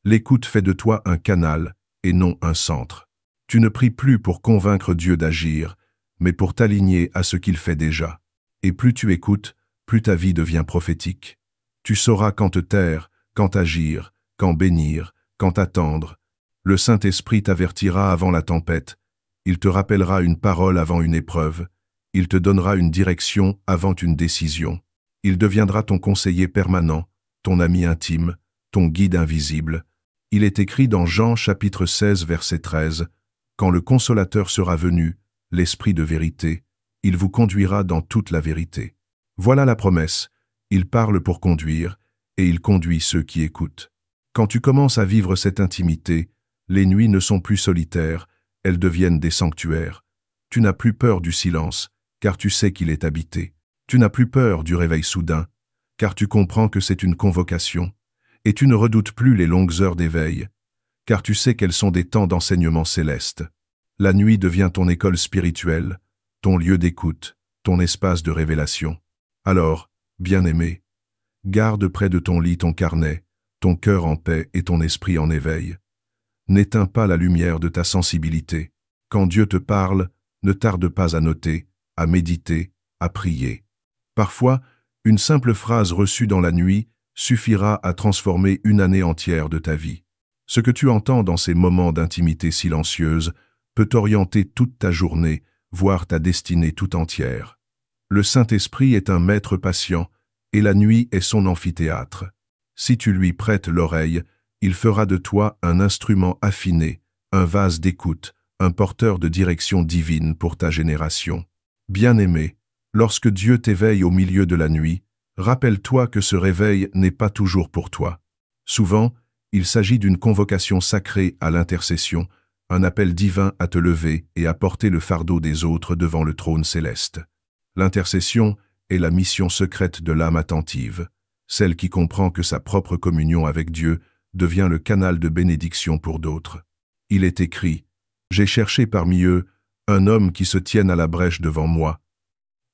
[SPEAKER 1] L'écoute fait de toi un canal et non un centre. Tu ne pries plus pour convaincre Dieu d'agir, mais pour t'aligner à ce qu'il fait déjà. Et plus tu écoutes, plus ta vie devient prophétique. Tu sauras quand te taire, quand agir, quand bénir, quand attendre. Le Saint-Esprit t'avertira avant la tempête. Il te rappellera une parole avant une épreuve. Il te donnera une direction avant une décision. Il deviendra ton conseiller permanent, ton ami intime, ton guide invisible. Il est écrit dans Jean chapitre 16 verset 13, « Quand le Consolateur sera venu, l'Esprit de vérité, il vous conduira dans toute la vérité. » Voilà la promesse, il parle pour conduire, et il conduit ceux qui écoutent. Quand tu commences à vivre cette intimité, les nuits ne sont plus solitaires, elles deviennent des sanctuaires. Tu n'as plus peur du silence, car tu sais qu'il est habité. Tu n'as plus peur du réveil soudain, car tu comprends que c'est une convocation. Et tu ne redoutes plus les longues heures d'éveil, car tu sais qu'elles sont des temps d'enseignement céleste. La nuit devient ton école spirituelle, ton lieu d'écoute, ton espace de révélation. Alors, bien-aimé, garde près de ton lit ton carnet, ton cœur en paix et ton esprit en éveil. N'éteins pas la lumière de ta sensibilité. Quand Dieu te parle, ne tarde pas à noter, à méditer, à prier. Parfois, une simple phrase reçue dans la nuit suffira à transformer une année entière de ta vie. Ce que tu entends dans ces moments d'intimité silencieuse peut orienter toute ta journée, voire ta destinée tout entière. Le Saint-Esprit est un maître patient, et la nuit est son amphithéâtre. Si tu lui prêtes l'oreille, il fera de toi un instrument affiné, un vase d'écoute, un porteur de direction divine pour ta génération. Bien-aimé, lorsque Dieu t'éveille au milieu de la nuit, rappelle-toi que ce réveil n'est pas toujours pour toi. Souvent, il s'agit d'une convocation sacrée à l'intercession, un appel divin à te lever et à porter le fardeau des autres devant le trône céleste. L'intercession est la mission secrète de l'âme attentive, celle qui comprend que sa propre communion avec Dieu devient le canal de bénédiction pour d'autres. Il est écrit « J'ai cherché parmi eux un homme qui se tienne à la brèche devant moi. »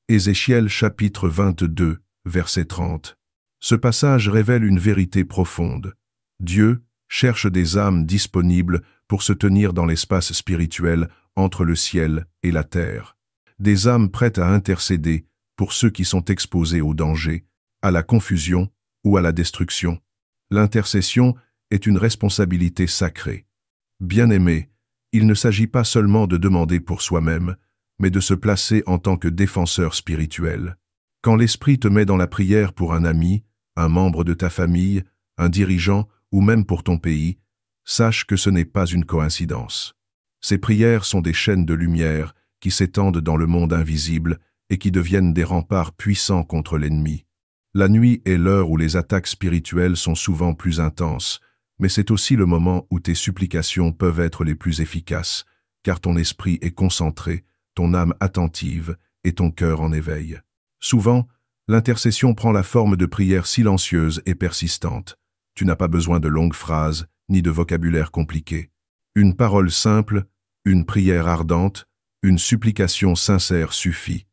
[SPEAKER 1] Ézéchiel chapitre 22, verset 30. Ce passage révèle une vérité profonde. Dieu cherche des âmes disponibles pour se tenir dans l'espace spirituel entre le ciel et la terre. Des âmes prêtes à intercéder pour ceux qui sont exposés au danger, à la confusion ou à la destruction. L'intercession est une responsabilité sacrée. Bien-aimé, il ne s'agit pas seulement de demander pour soi-même, mais de se placer en tant que défenseur spirituel. Quand l'Esprit te met dans la prière pour un ami, un membre de ta famille, un dirigeant ou même pour ton pays, sache que ce n'est pas une coïncidence. Ces prières sont des chaînes de lumière qui s'étendent dans le monde invisible et qui deviennent des remparts puissants contre l'ennemi. La nuit est l'heure où les attaques spirituelles sont souvent plus intenses, mais c'est aussi le moment où tes supplications peuvent être les plus efficaces, car ton esprit est concentré, ton âme attentive et ton cœur en éveil. Souvent, l'intercession prend la forme de prières silencieuses et persistantes. Tu n'as pas besoin de longues phrases, ni de vocabulaire compliqué. Une parole simple, une prière ardente, une supplication sincère suffit.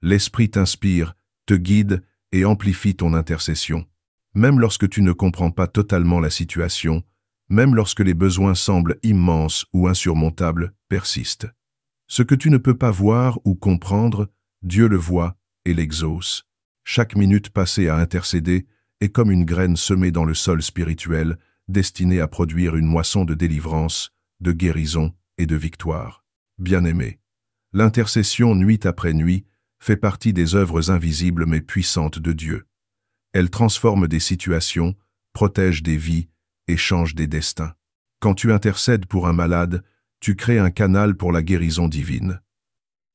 [SPEAKER 1] L'Esprit t'inspire, te guide et amplifie ton intercession. Même lorsque tu ne comprends pas totalement la situation, même lorsque les besoins semblent immenses ou insurmontables, persiste. Ce que tu ne peux pas voir ou comprendre, Dieu le voit et l'exauce. Chaque minute passée à intercéder est comme une graine semée dans le sol spirituel, destinée à produire une moisson de délivrance, de guérison et de victoire. Bien-aimé, l'intercession nuit après nuit fait partie des œuvres invisibles mais puissantes de Dieu. Elle transforme des situations, protège des vies et change des destins. Quand tu intercèdes pour un malade, tu crées un canal pour la guérison divine.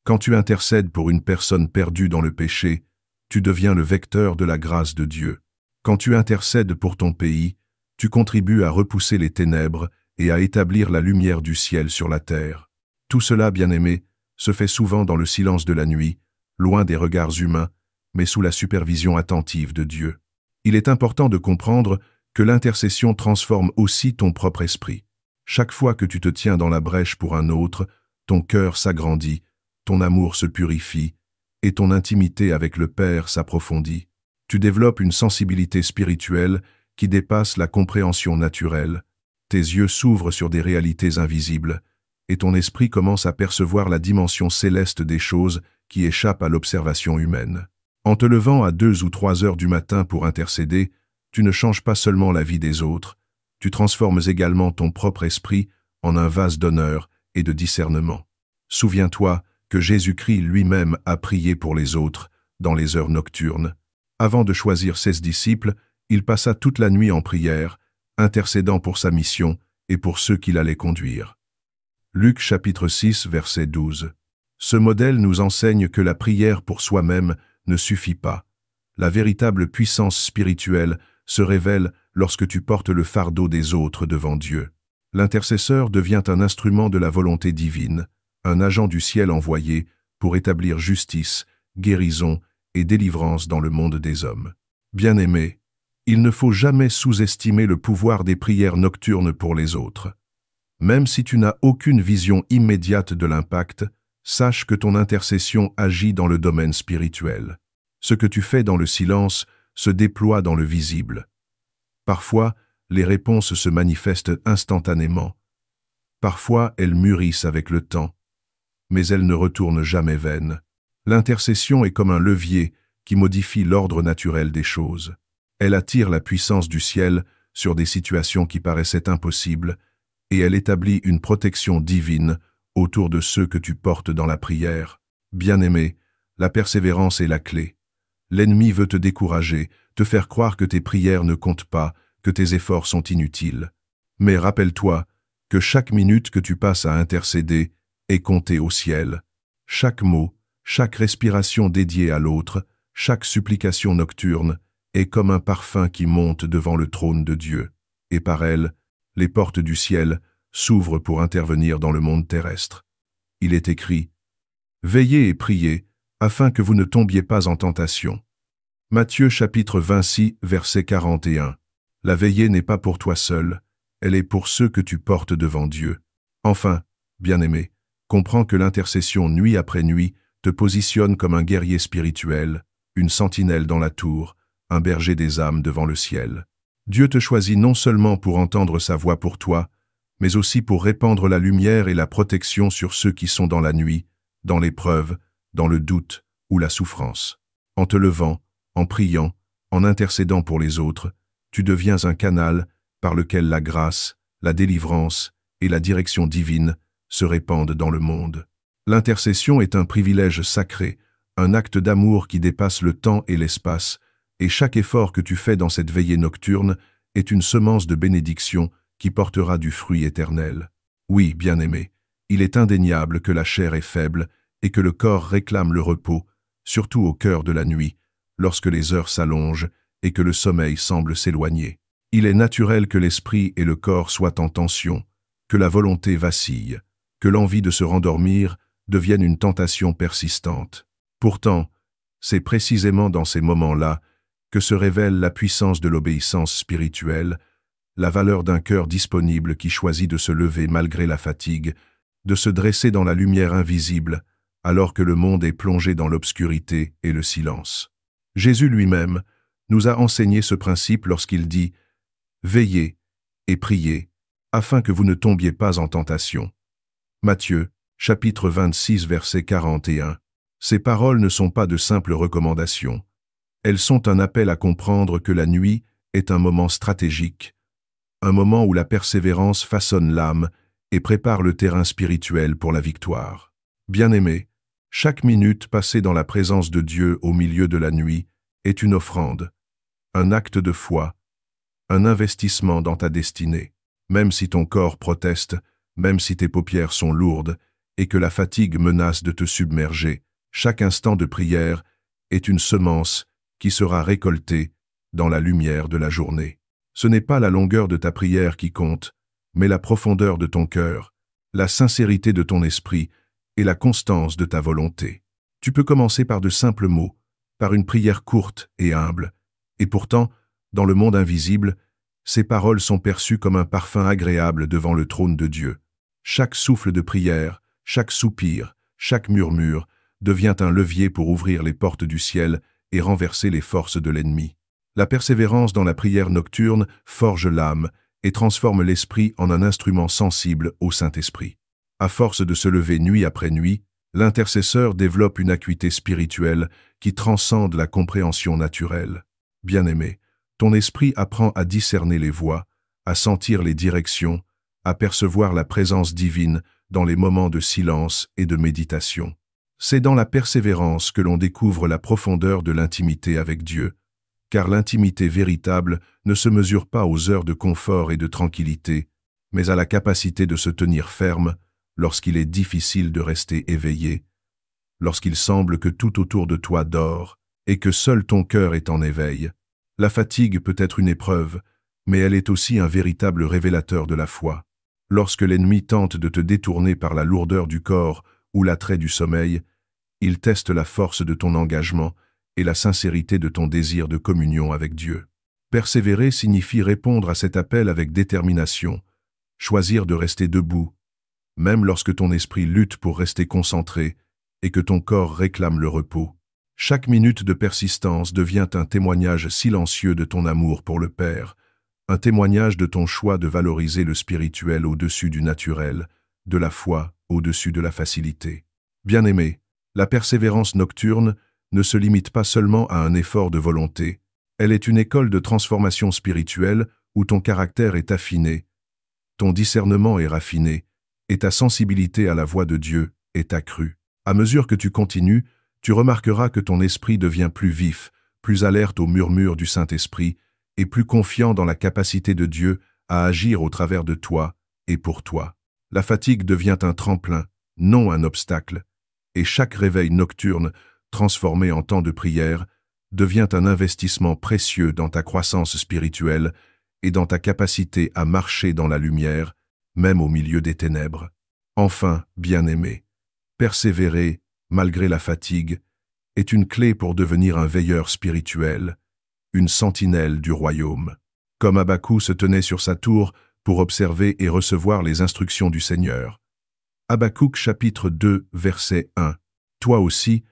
[SPEAKER 1] Quand tu intercèdes pour une personne perdue dans le péché, tu deviens le vecteur de la grâce de Dieu. Quand tu intercèdes pour ton pays, tu contribues à repousser les ténèbres et à établir la lumière du ciel sur la terre. Tout cela, bien-aimé, se fait souvent dans le silence de la nuit, loin des regards humains, mais sous la supervision attentive de Dieu. Il est important de comprendre que l'intercession transforme aussi ton propre esprit. Chaque fois que tu te tiens dans la brèche pour un autre, ton cœur s'agrandit, ton amour se purifie, et ton intimité avec le Père s'approfondit. Tu développes une sensibilité spirituelle qui dépasse la compréhension naturelle. Tes yeux s'ouvrent sur des réalités invisibles, et ton esprit commence à percevoir la dimension céleste des choses qui échappent à l'observation humaine. En te levant à 2 ou 3 heures du matin pour intercéder, tu ne changes pas seulement la vie des autres, tu transformes également ton propre esprit en un vase d'honneur et de discernement. Souviens-toi que Jésus-Christ lui-même a prié pour les autres dans les heures nocturnes. Avant de choisir 16 disciples, il passa toute la nuit en prière, intercédant pour sa mission et pour ceux qu'il allait conduire. Luc chapitre 6 verset 12. Ce modèle nous enseigne que la prière pour soi-même ne suffit pas. La véritable puissance spirituelle se révèle lorsque tu portes le fardeau des autres devant Dieu. L'intercesseur devient un instrument de la volonté divine, un agent du ciel envoyé pour établir justice, guérison et délivrance dans le monde des hommes. Bien-aimés, il ne faut jamais sous-estimer le pouvoir des prières nocturnes pour les autres. Même si tu n'as aucune vision immédiate de l'impact, sache que ton intercession agit dans le domaine spirituel. Ce que tu fais dans le silence se déploie dans le visible. Parfois, les réponses se manifestent instantanément. Parfois, elles mûrissent avec le temps, mais elles ne retournent jamais vaines. L'intercession est comme un levier qui modifie l'ordre naturel des choses. Elle attire la puissance du ciel sur des situations qui paraissaient impossibles, et elle établit une protection divine autour de ceux que tu portes dans la prière. Bien-aimé, la persévérance est la clé. L'ennemi veut te décourager, te faire croire que tes prières ne comptent pas, que tes efforts sont inutiles. Mais rappelle-toi que chaque minute que tu passes à intercéder est comptée au ciel. Chaque mot, chaque respiration dédiée à l'autre, chaque supplication nocturne est comme un parfum qui monte devant le trône de Dieu, et par elle, les portes du ciel s'ouvrent pour intervenir dans le monde terrestre. Il est écrit « Veillez et priez, afin que vous ne tombiez pas en tentation. » Matthieu chapitre 26, verset 41. La veillée n'est pas pour toi seul, elle est pour ceux que tu portes devant Dieu. Enfin, bien-aimé, comprends que l'intercession nuit après nuit te positionne comme un guerrier spirituel, une sentinelle dans la tour, un berger des âmes devant le ciel. Dieu te choisit non seulement pour entendre sa voix pour toi, mais aussi pour répandre la lumière et la protection sur ceux qui sont dans la nuit, dans l'épreuve, dans le doute ou la souffrance. En te levant, en priant, en intercédant pour les autres, tu deviens un canal par lequel la grâce, la délivrance et la direction divine se répandent dans le monde. L'intercession est un privilège sacré, un acte d'amour qui dépasse le temps et l'espace, et chaque effort que tu fais dans cette veillée nocturne est une semence de bénédiction qui portera du fruit éternel. Oui, bien-aimé, il est indéniable que la chair est faible et que le corps réclame le repos, surtout au cœur de la nuit, lorsque les heures s'allongent et que le sommeil semble s'éloigner. Il est naturel que l'esprit et le corps soient en tension, que la volonté vacille, que l'envie de se rendormir devienne une tentation persistante. Pourtant, c'est précisément dans ces moments-là que se révèle la puissance de l'obéissance spirituelle, la valeur d'un cœur disponible qui choisit de se lever malgré la fatigue, de se dresser dans la lumière invisible, alors que le monde est plongé dans l'obscurité et le silence. Jésus lui-même nous a enseigné ce principe lorsqu'il dit « Veillez et priez, afin que vous ne tombiez pas en tentation. » Matthieu, chapitre 26, verset 41. Ces paroles ne sont pas de simples recommandations. Elles sont un appel à comprendre que la nuit est un moment stratégique, un moment où la persévérance façonne l'âme et prépare le terrain spirituel pour la victoire. Bien-aimé, chaque minute passée dans la présence de Dieu au milieu de la nuit est une offrande, un acte de foi, un investissement dans ta destinée. Même si ton corps proteste, même si tes paupières sont lourdes et que la fatigue menace de te submerger, chaque instant de prière est une semence qui sera récoltée dans la lumière de la journée. Ce n'est pas la longueur de ta prière qui compte, mais la profondeur de ton cœur, la sincérité de ton esprit et la constance de ta volonté. Tu peux commencer par de simples mots, par une prière courte et humble, et pourtant, dans le monde invisible, ces paroles sont perçues comme un parfum agréable devant le trône de Dieu. Chaque souffle de prière, chaque soupir, chaque murmure devient un levier pour ouvrir les portes du ciel et renverser les forces de l'ennemi. La persévérance dans la prière nocturne forge l'âme et transforme l'esprit en un instrument sensible au Saint-Esprit. À force de se lever nuit après nuit, l'intercesseur développe une acuité spirituelle qui transcende la compréhension naturelle. Bien-aimé, ton esprit apprend à discerner les voies, à sentir les directions, à percevoir la présence divine dans les moments de silence et de méditation. C'est dans la persévérance que l'on découvre la profondeur de l'intimité avec Dieu, car l'intimité véritable ne se mesure pas aux heures de confort et de tranquillité, mais à la capacité de se tenir ferme lorsqu'il est difficile de rester éveillé, lorsqu'il semble que tout autour de toi dort et que seul ton cœur est en éveil. La fatigue peut être une épreuve, mais elle est aussi un véritable révélateur de la foi. Lorsque l'ennemi tente de te détourner par la lourdeur du corps ou l'attrait du sommeil, il teste la force de ton engagement et la sincérité de ton désir de communion avec Dieu. Persévérer signifie répondre à cet appel avec détermination, choisir de rester debout, même lorsque ton esprit lutte pour rester concentré et que ton corps réclame le repos. Chaque minute de persistance devient un témoignage silencieux de ton amour pour le Père, un témoignage de ton choix de valoriser le spirituel au-dessus du naturel, de la foi au-dessus de la facilité. Bien-aimé, la persévérance nocturne ne se limite pas seulement à un effort de volonté, elle est une école de transformation spirituelle où ton caractère est affiné, ton discernement est raffiné, et ta sensibilité à la voix de Dieu est accrue. À mesure que tu continues, tu remarqueras que ton esprit devient plus vif, plus alerte aux murmures du Saint-Esprit, et plus confiant dans la capacité de Dieu à agir au travers de toi et pour toi. La fatigue devient un tremplin, non un obstacle, et chaque réveil nocturne, transformé en temps de prière, devient un investissement précieux dans ta croissance spirituelle et dans ta capacité à marcher dans la lumière, même au milieu des ténèbres. Enfin, bien-aimé, persévérer, malgré la fatigue, est une clé pour devenir un veilleur spirituel, une sentinelle du royaume. Comme Habakkuk se tenait sur sa tour pour observer et recevoir les instructions du Seigneur. Habakkuk chapitre 2, verset 1. Toi aussi,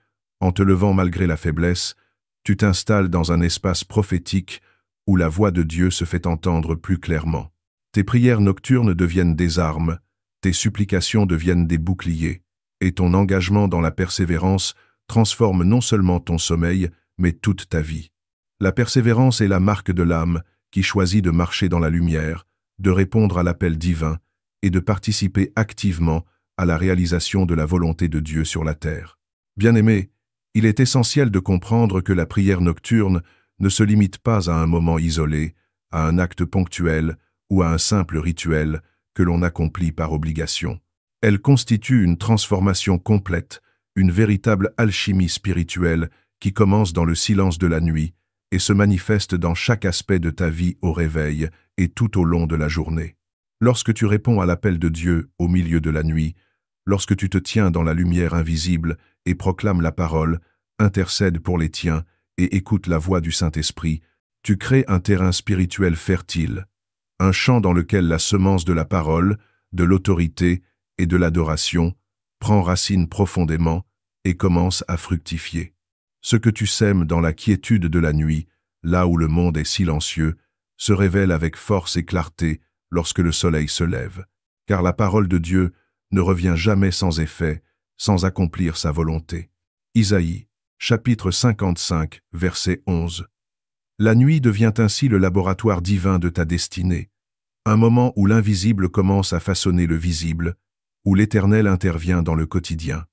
[SPEAKER 1] en te levant malgré la faiblesse, tu t'installes dans un espace prophétique où la voix de Dieu se fait entendre plus clairement. Tes prières nocturnes deviennent des armes, tes supplications deviennent des boucliers, et ton engagement dans la persévérance transforme non seulement ton sommeil, mais toute ta vie. La persévérance est la marque de l'âme qui choisit de marcher dans la lumière, de répondre à l'appel divin et de participer activement à la réalisation de la volonté de Dieu sur la terre. Bien-aimé, il est essentiel de comprendre que la prière nocturne ne se limite pas à un moment isolé, à un acte ponctuel ou à un simple rituel que l'on accomplit par obligation. Elle constitue une transformation complète, une véritable alchimie spirituelle qui commence dans le silence de la nuit et se manifeste dans chaque aspect de ta vie au réveil et tout au long de la journée. Lorsque tu réponds à l'appel de Dieu au milieu de la nuit, lorsque tu te tiens dans la lumière invisible et proclames la parole, intercède pour les tiens et écoute la voix du Saint-Esprit, tu crées un terrain spirituel fertile, un champ dans lequel la semence de la parole, de l'autorité et de l'adoration prend racine profondément et commence à fructifier. Ce que tu sèmes dans la quiétude de la nuit, là où le monde est silencieux, se révèle avec force et clarté lorsque le soleil se lève, car la parole de Dieu ne revient jamais sans effet, sans accomplir sa volonté. Isaïe, chapitre 55, verset 11. La nuit devient ainsi le laboratoire divin de ta destinée, un moment où l'invisible commence à façonner le visible, où l'Éternel intervient dans le quotidien.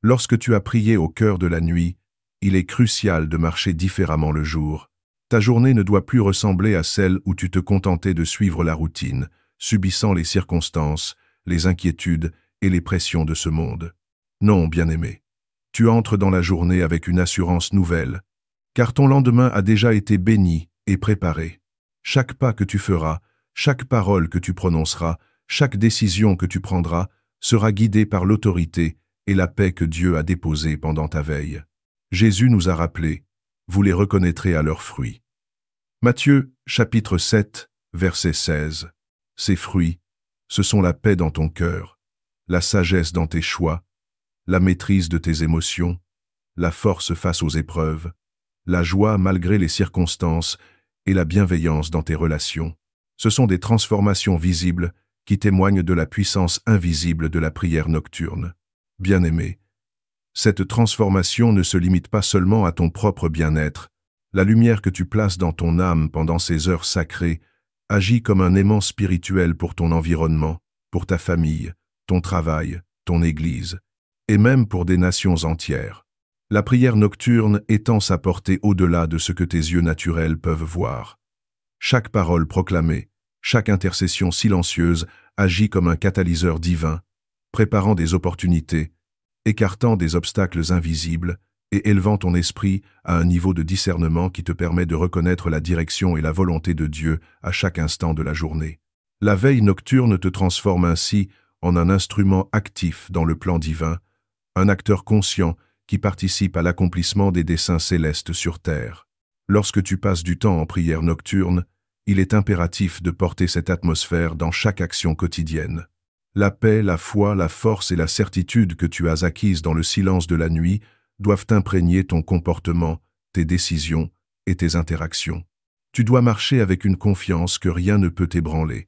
[SPEAKER 1] Lorsque tu as prié au cœur de la nuit, il est crucial de marcher différemment le jour. Ta journée ne doit plus ressembler à celle où tu te contentais de suivre la routine, subissant les circonstances, les inquiétudes et les pressions de ce monde. Non, bien-aimé, tu entres dans la journée avec une assurance nouvelle, car ton lendemain a déjà été béni et préparé. Chaque pas que tu feras, chaque parole que tu prononceras, chaque décision que tu prendras sera guidée par l'autorité et la paix que Dieu a déposée pendant ta veille. Jésus nous a rappelé, vous les reconnaîtrez à leurs fruits. Matthieu, chapitre 7, verset 16. Ces fruits, ce sont la paix dans ton cœur, la sagesse dans tes choix, la maîtrise de tes émotions, la force face aux épreuves, la joie malgré les circonstances et la bienveillance dans tes relations. Ce sont des transformations visibles qui témoignent de la puissance invisible de la prière nocturne. Bien-aimé, cette transformation ne se limite pas seulement à ton propre bien-être. La lumière que tu places dans ton âme pendant ces heures sacrées agit comme un aimant spirituel pour ton environnement, pour ta famille, ton travail, ton Église, et même pour des nations entières. La prière nocturne étend sa portée au-delà de ce que tes yeux naturels peuvent voir. Chaque parole proclamée, chaque intercession silencieuse agit comme un catalyseur divin, préparant des opportunités, écartant des obstacles invisibles et élevant ton esprit à un niveau de discernement qui te permet de reconnaître la direction et la volonté de Dieu à chaque instant de la journée. La veille nocturne te transforme ainsi en un instrument actif dans le plan divin, un acteur conscient qui participe à l'accomplissement des desseins célestes sur terre. Lorsque tu passes du temps en prière nocturne, il est impératif de porter cette atmosphère dans chaque action quotidienne. La paix, la foi, la force et la certitude que tu as acquises dans le silence de la nuit doivent imprégner ton comportement, tes décisions et tes interactions. Tu dois marcher avec une confiance que rien ne peut ébranler,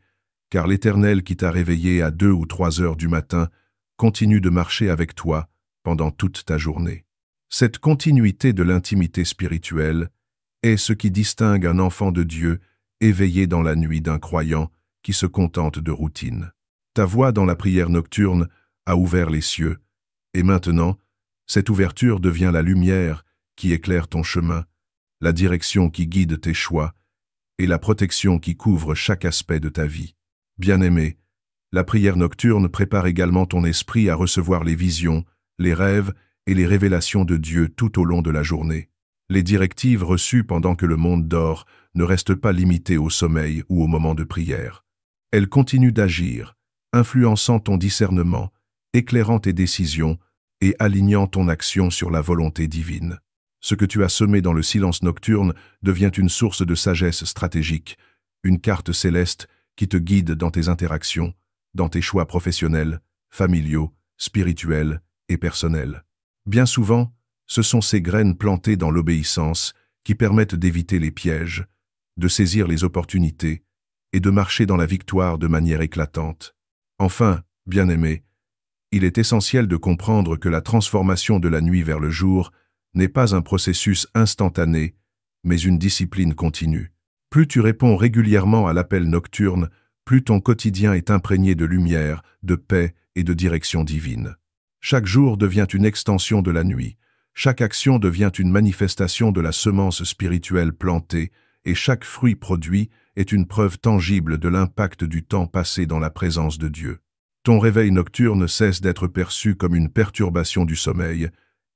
[SPEAKER 1] car l'Éternel qui t'a réveillé à 2 ou 3 heures du matin continue de marcher avec toi pendant toute ta journée. Cette continuité de l'intimité spirituelle est ce qui distingue un enfant de Dieu éveillé dans la nuit d'un croyant qui se contente de routine. Ta voix dans la prière nocturne a ouvert les cieux, et maintenant, cette ouverture devient la lumière qui éclaire ton chemin, la direction qui guide tes choix et la protection qui couvre chaque aspect de ta vie. Bien-aimé, la prière nocturne prépare également ton esprit à recevoir les visions, les rêves et les révélations de Dieu tout au long de la journée. Les directives reçues pendant que le monde dort ne restent pas limitées au sommeil ou au moment de prière. Elles continuent d'agir, influençant ton discernement, éclairant tes décisions et alignant ton action sur la volonté divine. Ce que tu as semé dans le silence nocturne devient une source de sagesse stratégique, une carte céleste qui te guide dans tes interactions, dans tes choix professionnels, familiaux, spirituels et personnels. Bien souvent, ce sont ces graines plantées dans l'obéissance qui permettent d'éviter les pièges, de saisir les opportunités et de marcher dans la victoire de manière éclatante. Enfin, bien-aimé, il est essentiel de comprendre que la transformation de la nuit vers le jour n'est pas un processus instantané, mais une discipline continue. Plus tu réponds régulièrement à l'appel nocturne, plus ton quotidien est imprégné de lumière, de paix et de direction divine. Chaque jour devient une extension de la nuit, chaque action devient une manifestation de la semence spirituelle plantée, et chaque fruit produit est une preuve tangible de l'impact du temps passé dans la présence de Dieu. Ton réveil nocturne cesse d'être perçu comme une perturbation du sommeil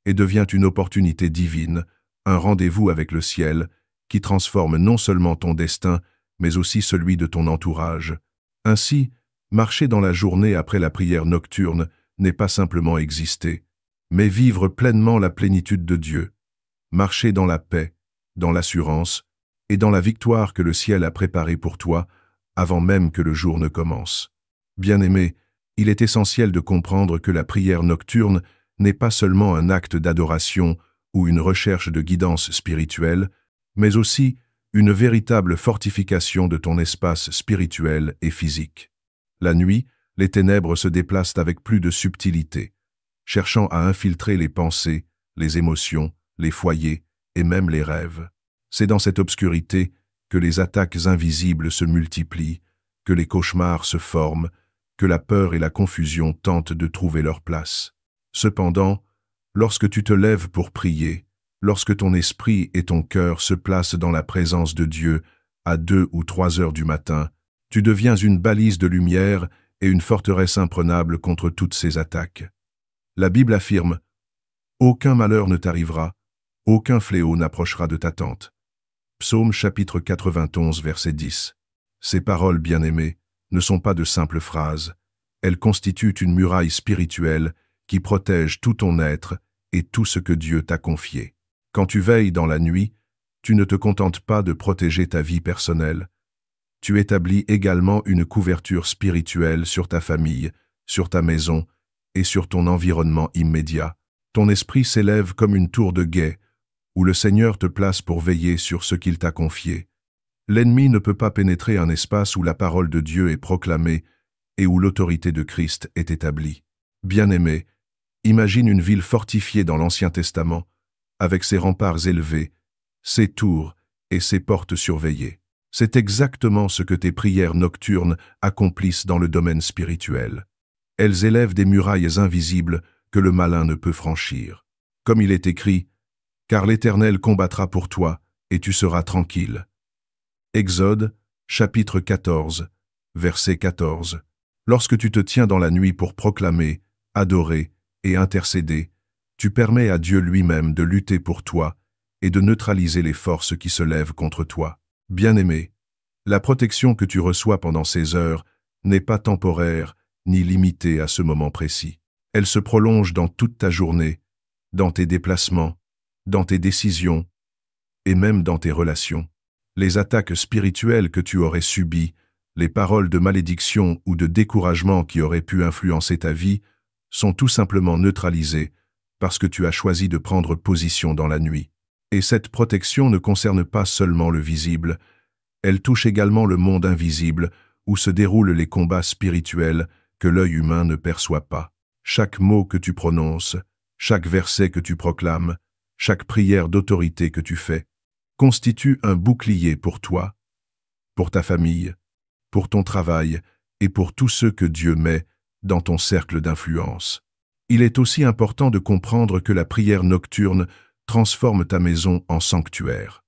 [SPEAKER 1] et devient une opportunité divine, un rendez-vous avec le ciel, qui transforme non seulement ton destin, mais aussi celui de ton entourage. Ainsi, marcher dans la journée après la prière nocturne n'est pas simplement exister, mais vivre pleinement la plénitude de Dieu, marcher dans la paix, dans l'assurance et dans la victoire que le ciel a préparée pour toi avant même que le jour ne commence. Bien-aimé, il est essentiel de comprendre que la prière nocturne n'est pas seulement un acte d'adoration ou une recherche de guidance spirituelle, mais aussi une véritable fortification de ton espace spirituel et physique. La nuit, les ténèbres se déplacent avec plus de subtilité, cherchant à infiltrer les pensées, les émotions, les foyers et même les rêves. C'est dans cette obscurité que les attaques invisibles se multiplient, que les cauchemars se forment, que la peur et la confusion tentent de trouver leur place. Cependant, lorsque tu te lèves pour prier, lorsque ton esprit et ton cœur se placent dans la présence de Dieu à 2 ou 3 heures du matin, tu deviens une balise de lumière et une forteresse imprenable contre toutes ces attaques. La Bible affirme « Aucun malheur ne t'arrivera, aucun fléau n'approchera de ta tente ». Psaume chapitre 91 verset 10. Ces paroles, bien-aimées, ne sont pas de simples phrases. Elles constituent une muraille spirituelle qui protège tout ton être et tout ce que Dieu t'a confié. Quand tu veilles dans la nuit, tu ne te contentes pas de protéger ta vie personnelle. Tu établis également une couverture spirituelle sur ta famille, sur ta maison et sur ton environnement immédiat. Ton esprit s'élève comme une tour de guet, où le Seigneur te place pour veiller sur ce qu'il t'a confié. L'ennemi ne peut pas pénétrer un espace où la parole de Dieu est proclamée et où l'autorité de Christ est établie. Bien-aimé, imagine une ville fortifiée dans l'Ancien Testament, avec ses remparts élevés, ses tours et ses portes surveillées. C'est exactement ce que tes prières nocturnes accomplissent dans le domaine spirituel. Elles élèvent des murailles invisibles que le malin ne peut franchir. Comme il est écrit, « Car l'Éternel combattra pour toi, et tu seras tranquille. » Exode, chapitre 14, verset 14. Lorsque tu te tiens dans la nuit pour proclamer, adorer et intercéder, tu permets à Dieu lui-même de lutter pour toi et de neutraliser les forces qui se lèvent contre toi. Bien-aimé, la protection que tu reçois pendant ces heures n'est pas temporaire ni limitée à ce moment précis. Elle se prolonge dans toute ta journée, dans tes déplacements, dans tes décisions et même dans tes relations. Les attaques spirituelles que tu aurais subies, les paroles de malédiction ou de découragement qui auraient pu influencer ta vie, sont tout simplement neutralisées parce que tu as choisi de prendre position dans la nuit. Et cette protection ne concerne pas seulement le visible, elle touche également le monde invisible où se déroulent les combats spirituels que l'œil humain ne perçoit pas. Chaque mot que tu prononces, chaque verset que tu proclames, chaque prière d'autorité que tu fais, constitue un bouclier pour toi, pour ta famille, pour ton travail et pour tous ceux que Dieu met dans ton cercle d'influence. Il est aussi important de comprendre que la prière nocturne transforme ta maison en sanctuaire.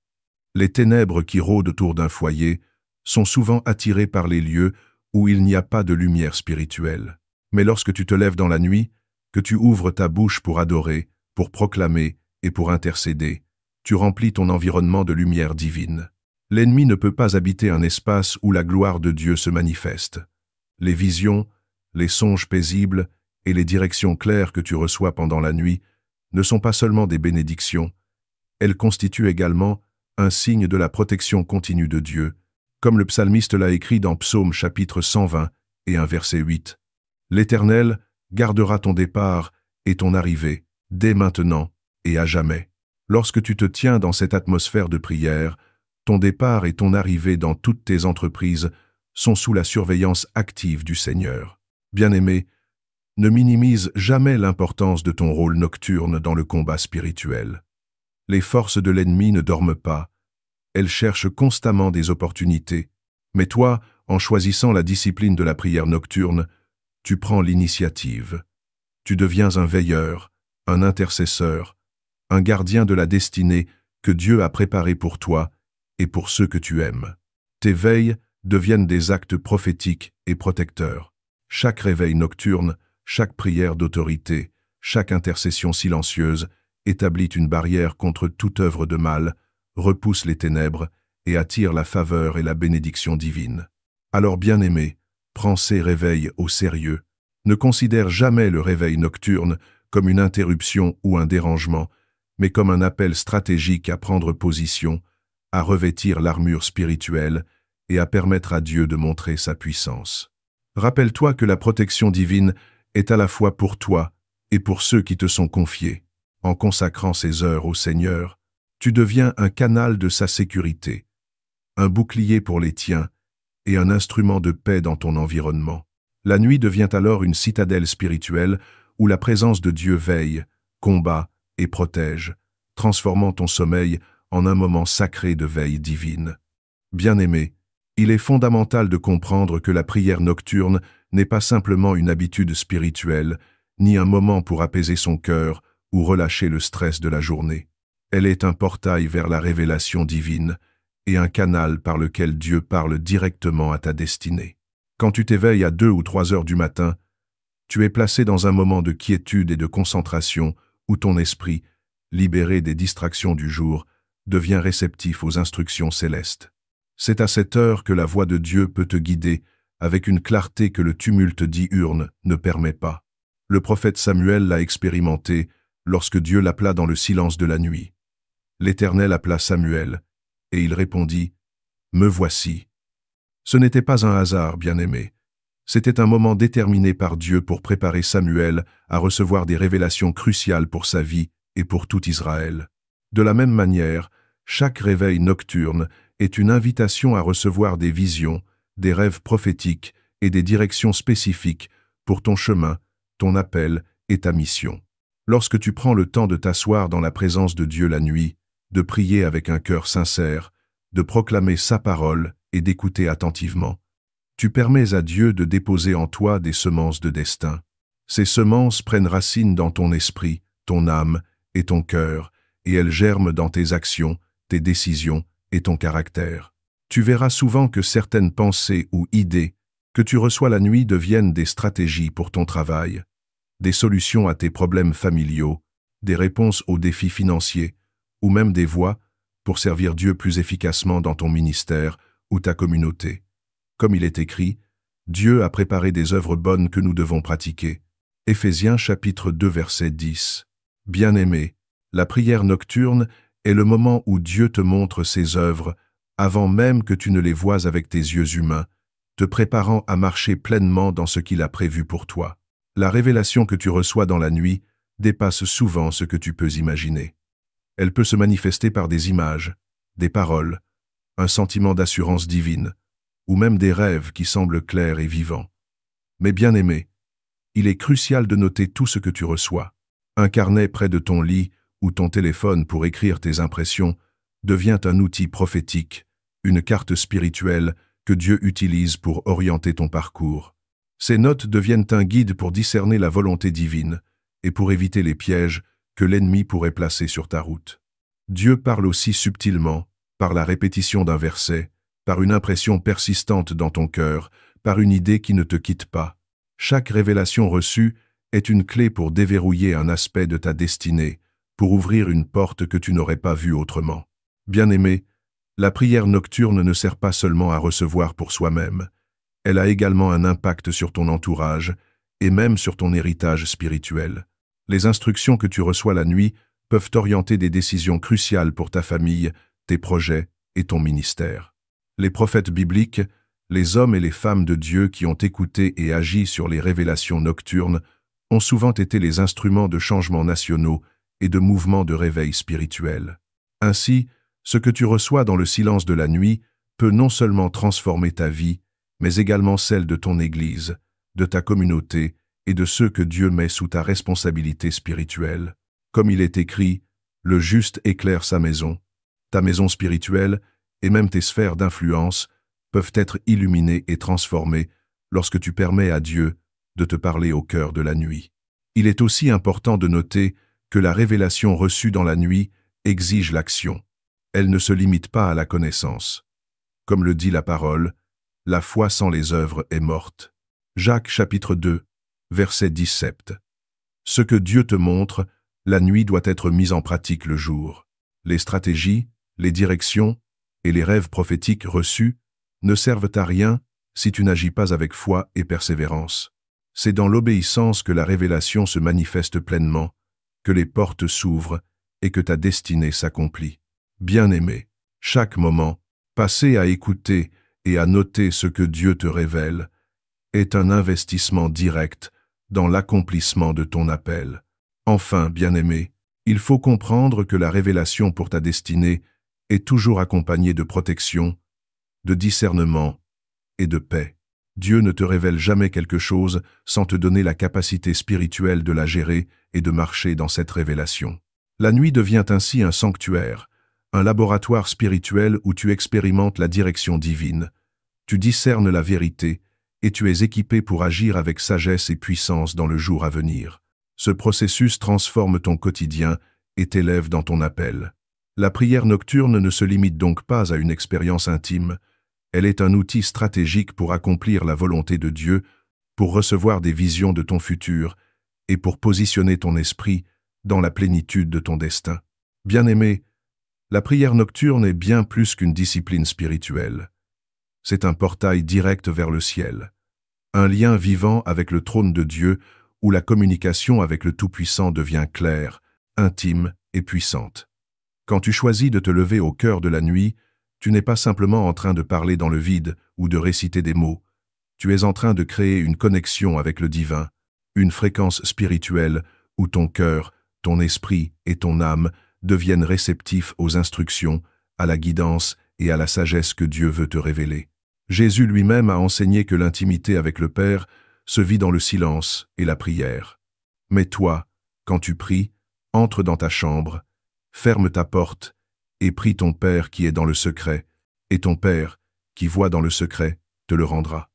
[SPEAKER 1] Les ténèbres qui rôdent autour d'un foyer sont souvent attirées par les lieux où il n'y a pas de lumière spirituelle. Mais lorsque tu te lèves dans la nuit, que tu ouvres ta bouche pour adorer, pour proclamer et pour intercéder, tu remplis ton environnement de lumière divine. L'ennemi ne peut pas habiter un espace où la gloire de Dieu se manifeste. Les visions, les songes paisibles et les directions claires que tu reçois pendant la nuit ne sont pas seulement des bénédictions, elles constituent également un signe de la protection continue de Dieu, comme le psalmiste l'a écrit dans Psaume chapitre 120 et un verset 8. L'Éternel gardera ton départ et ton arrivée, dès maintenant et à jamais. Lorsque tu te tiens dans cette atmosphère de prière, ton départ et ton arrivée dans toutes tes entreprises sont sous la surveillance active du Seigneur. Bien-aimé, ne minimise jamais l'importance de ton rôle nocturne dans le combat spirituel. Les forces de l'ennemi ne dorment pas, elles cherchent constamment des opportunités. Mais toi, en choisissant la discipline de la prière nocturne, tu prends l'initiative. Tu deviens un veilleur, un intercesseur, un gardien de la destinée que Dieu a préparée pour toi et pour ceux que tu aimes. Tes veilles deviennent des actes prophétiques et protecteurs. Chaque réveil nocturne, chaque prière d'autorité, chaque intercession silencieuse établit une barrière contre toute œuvre de mal, repousse les ténèbres et attire la faveur et la bénédiction divine. Alors bien-aimé, prends ces réveils au sérieux. Ne considère jamais le réveil nocturne comme une interruption ou un dérangement, mais comme un appel stratégique à prendre position, à revêtir l'armure spirituelle et à permettre à Dieu de montrer sa puissance. Rappelle-toi que la protection divine est à la fois pour toi et pour ceux qui te sont confiés. En consacrant ces heures au Seigneur, tu deviens un canal de sa sécurité, un bouclier pour les tiens et un instrument de paix dans ton environnement. La nuit devient alors une citadelle spirituelle où la présence de Dieu veille, combat et protège, transformant ton sommeil en un moment sacré de veille divine. Bien-aimé, il est fondamental de comprendre que la prière nocturne n'est pas simplement une habitude spirituelle, ni un moment pour apaiser son cœur ou relâcher le stress de la journée. Elle est un portail vers la révélation divine et un canal par lequel Dieu parle directement à ta destinée. Quand tu t'éveilles à 2 ou 3 heures du matin, tu es placé dans un moment de quiétude et de concentration où ton esprit, libéré des distractions du jour, devient réceptif aux instructions célestes. C'est à cette heure que la voix de Dieu peut te guider avec une clarté que le tumulte diurne ne permet pas. Le prophète Samuel l'a expérimenté lorsque Dieu l'appela dans le silence de la nuit. L'Éternel appela Samuel, et il répondit « Me voici ». Ce n'était pas un hasard, bien-aimé. C'était un moment déterminé par Dieu pour préparer Samuel à recevoir des révélations cruciales pour sa vie et pour tout Israël. De la même manière, chaque réveil nocturne est une invitation à recevoir des visions, des rêves prophétiques et des directions spécifiques pour ton chemin, ton appel et ta mission. Lorsque tu prends le temps de t'asseoir dans la présence de Dieu la nuit, de prier avec un cœur sincère, de proclamer sa parole et d'écouter attentivement, tu permets à Dieu de déposer en toi des semences de destin. Ces semences prennent racine dans ton esprit, ton âme et ton cœur, et elles germent dans tes actions, tes décisions et ton caractère. Tu verras souvent que certaines pensées ou idées que tu reçois la nuit deviennent des stratégies pour ton travail, des solutions à tes problèmes familiaux, des réponses aux défis financiers, ou même des voies pour servir Dieu plus efficacement dans ton ministère ou ta communauté. Comme il est écrit, Dieu a préparé des œuvres bonnes que nous devons pratiquer. Éphésiens chapitre 2 verset 10. Bien-aimé, la prière nocturne est le moment où Dieu te montre ses œuvres avant même que tu ne les voies avec tes yeux humains, te préparant à marcher pleinement dans ce qu'il a prévu pour toi. La révélation que tu reçois dans la nuit dépasse souvent ce que tu peux imaginer. Elle peut se manifester par des images, des paroles, un sentiment d'assurance divine, ou même des rêves qui semblent clairs et vivants. Mais bien-aimé, il est crucial de noter tout ce que tu reçois. Un carnet près de ton lit ou ton téléphone pour écrire tes impressions devient un outil prophétique, une carte spirituelle que Dieu utilise pour orienter ton parcours. Ces notes deviennent un guide pour discerner la volonté divine et pour éviter les pièges que l'ennemi pourrait placer sur ta route. Dieu parle aussi subtilement, par la répétition d'un verset, par une impression persistante dans ton cœur, par une idée qui ne te quitte pas. Chaque révélation reçue est une clé pour déverrouiller un aspect de ta destinée, pour ouvrir une porte que tu n'aurais pas vue autrement. Bien-aimé, la prière nocturne ne sert pas seulement à recevoir pour soi-même, elle a également un impact sur ton entourage et même sur ton héritage spirituel. Les instructions que tu reçois la nuit peuvent orienter des décisions cruciales pour ta famille, tes projets et ton ministère. Les prophètes bibliques, les hommes et les femmes de Dieu qui ont écouté et agi sur les révélations nocturnes, ont souvent été les instruments de changements nationaux et de mouvements de réveil spirituel. Ainsi, ce que tu reçois dans le silence de la nuit peut non seulement transformer ta vie, mais également celle de ton Église, de ta communauté et de ceux que Dieu met sous ta responsabilité spirituelle. Comme il est écrit, le juste éclaire sa maison. Ta maison spirituelle et même tes sphères d'influence peuvent être illuminées et transformées lorsque tu permets à Dieu de te parler au cœur de la nuit. Il est aussi important de noter que la révélation reçue dans la nuit exige l'action. Elle ne se limite pas à la connaissance. Comme le dit la parole, la foi sans les œuvres est morte. Jacques chapitre 2, verset 17. Ce que Dieu te montre, la nuit doit être mise en pratique le jour. Les stratégies, les directions et les rêves prophétiques reçus ne servent à rien si tu n'agis pas avec foi et persévérance. C'est dans l'obéissance que la révélation se manifeste pleinement, que les portes s'ouvrent et que ta destinée s'accomplit. Bien-aimé, chaque moment, passé à écouter et à noter ce que Dieu te révèle, est un investissement direct dans l'accomplissement de ton appel. Enfin, bien-aimé, il faut comprendre que la révélation pour ta destinée est toujours accompagnée de protection, de discernement et de paix. Dieu ne te révèle jamais quelque chose sans te donner la capacité spirituelle de la gérer et de marcher dans cette révélation. La nuit devient ainsi un sanctuaire, un laboratoire spirituel où tu expérimentes la direction divine, tu discernes la vérité et tu es équipé pour agir avec sagesse et puissance dans le jour à venir. Ce processus transforme ton quotidien et t'élève dans ton appel. La prière nocturne ne se limite donc pas à une expérience intime, elle est un outil stratégique pour accomplir la volonté de Dieu, pour recevoir des visions de ton futur et pour positionner ton esprit dans la plénitude de ton destin. Bien-aimé, la prière nocturne est bien plus qu'une discipline spirituelle. C'est un portail direct vers le ciel, un lien vivant avec le trône de Dieu où la communication avec le Tout-Puissant devient claire, intime et puissante. Quand tu choisis de te lever au cœur de la nuit, tu n'es pas simplement en train de parler dans le vide ou de réciter des mots. Tu es en train de créer une connexion avec le divin, une fréquence spirituelle où ton cœur, ton esprit et ton âme deviennent réceptifs aux instructions, à la guidance et à la sagesse que Dieu veut te révéler. Jésus lui-même a enseigné que l'intimité avec le Père se vit dans le silence et la prière. Mais toi, quand tu pries, entre dans ta chambre, ferme ta porte et prie ton Père qui est dans le secret, et ton Père, qui voit dans le secret, te le rendra.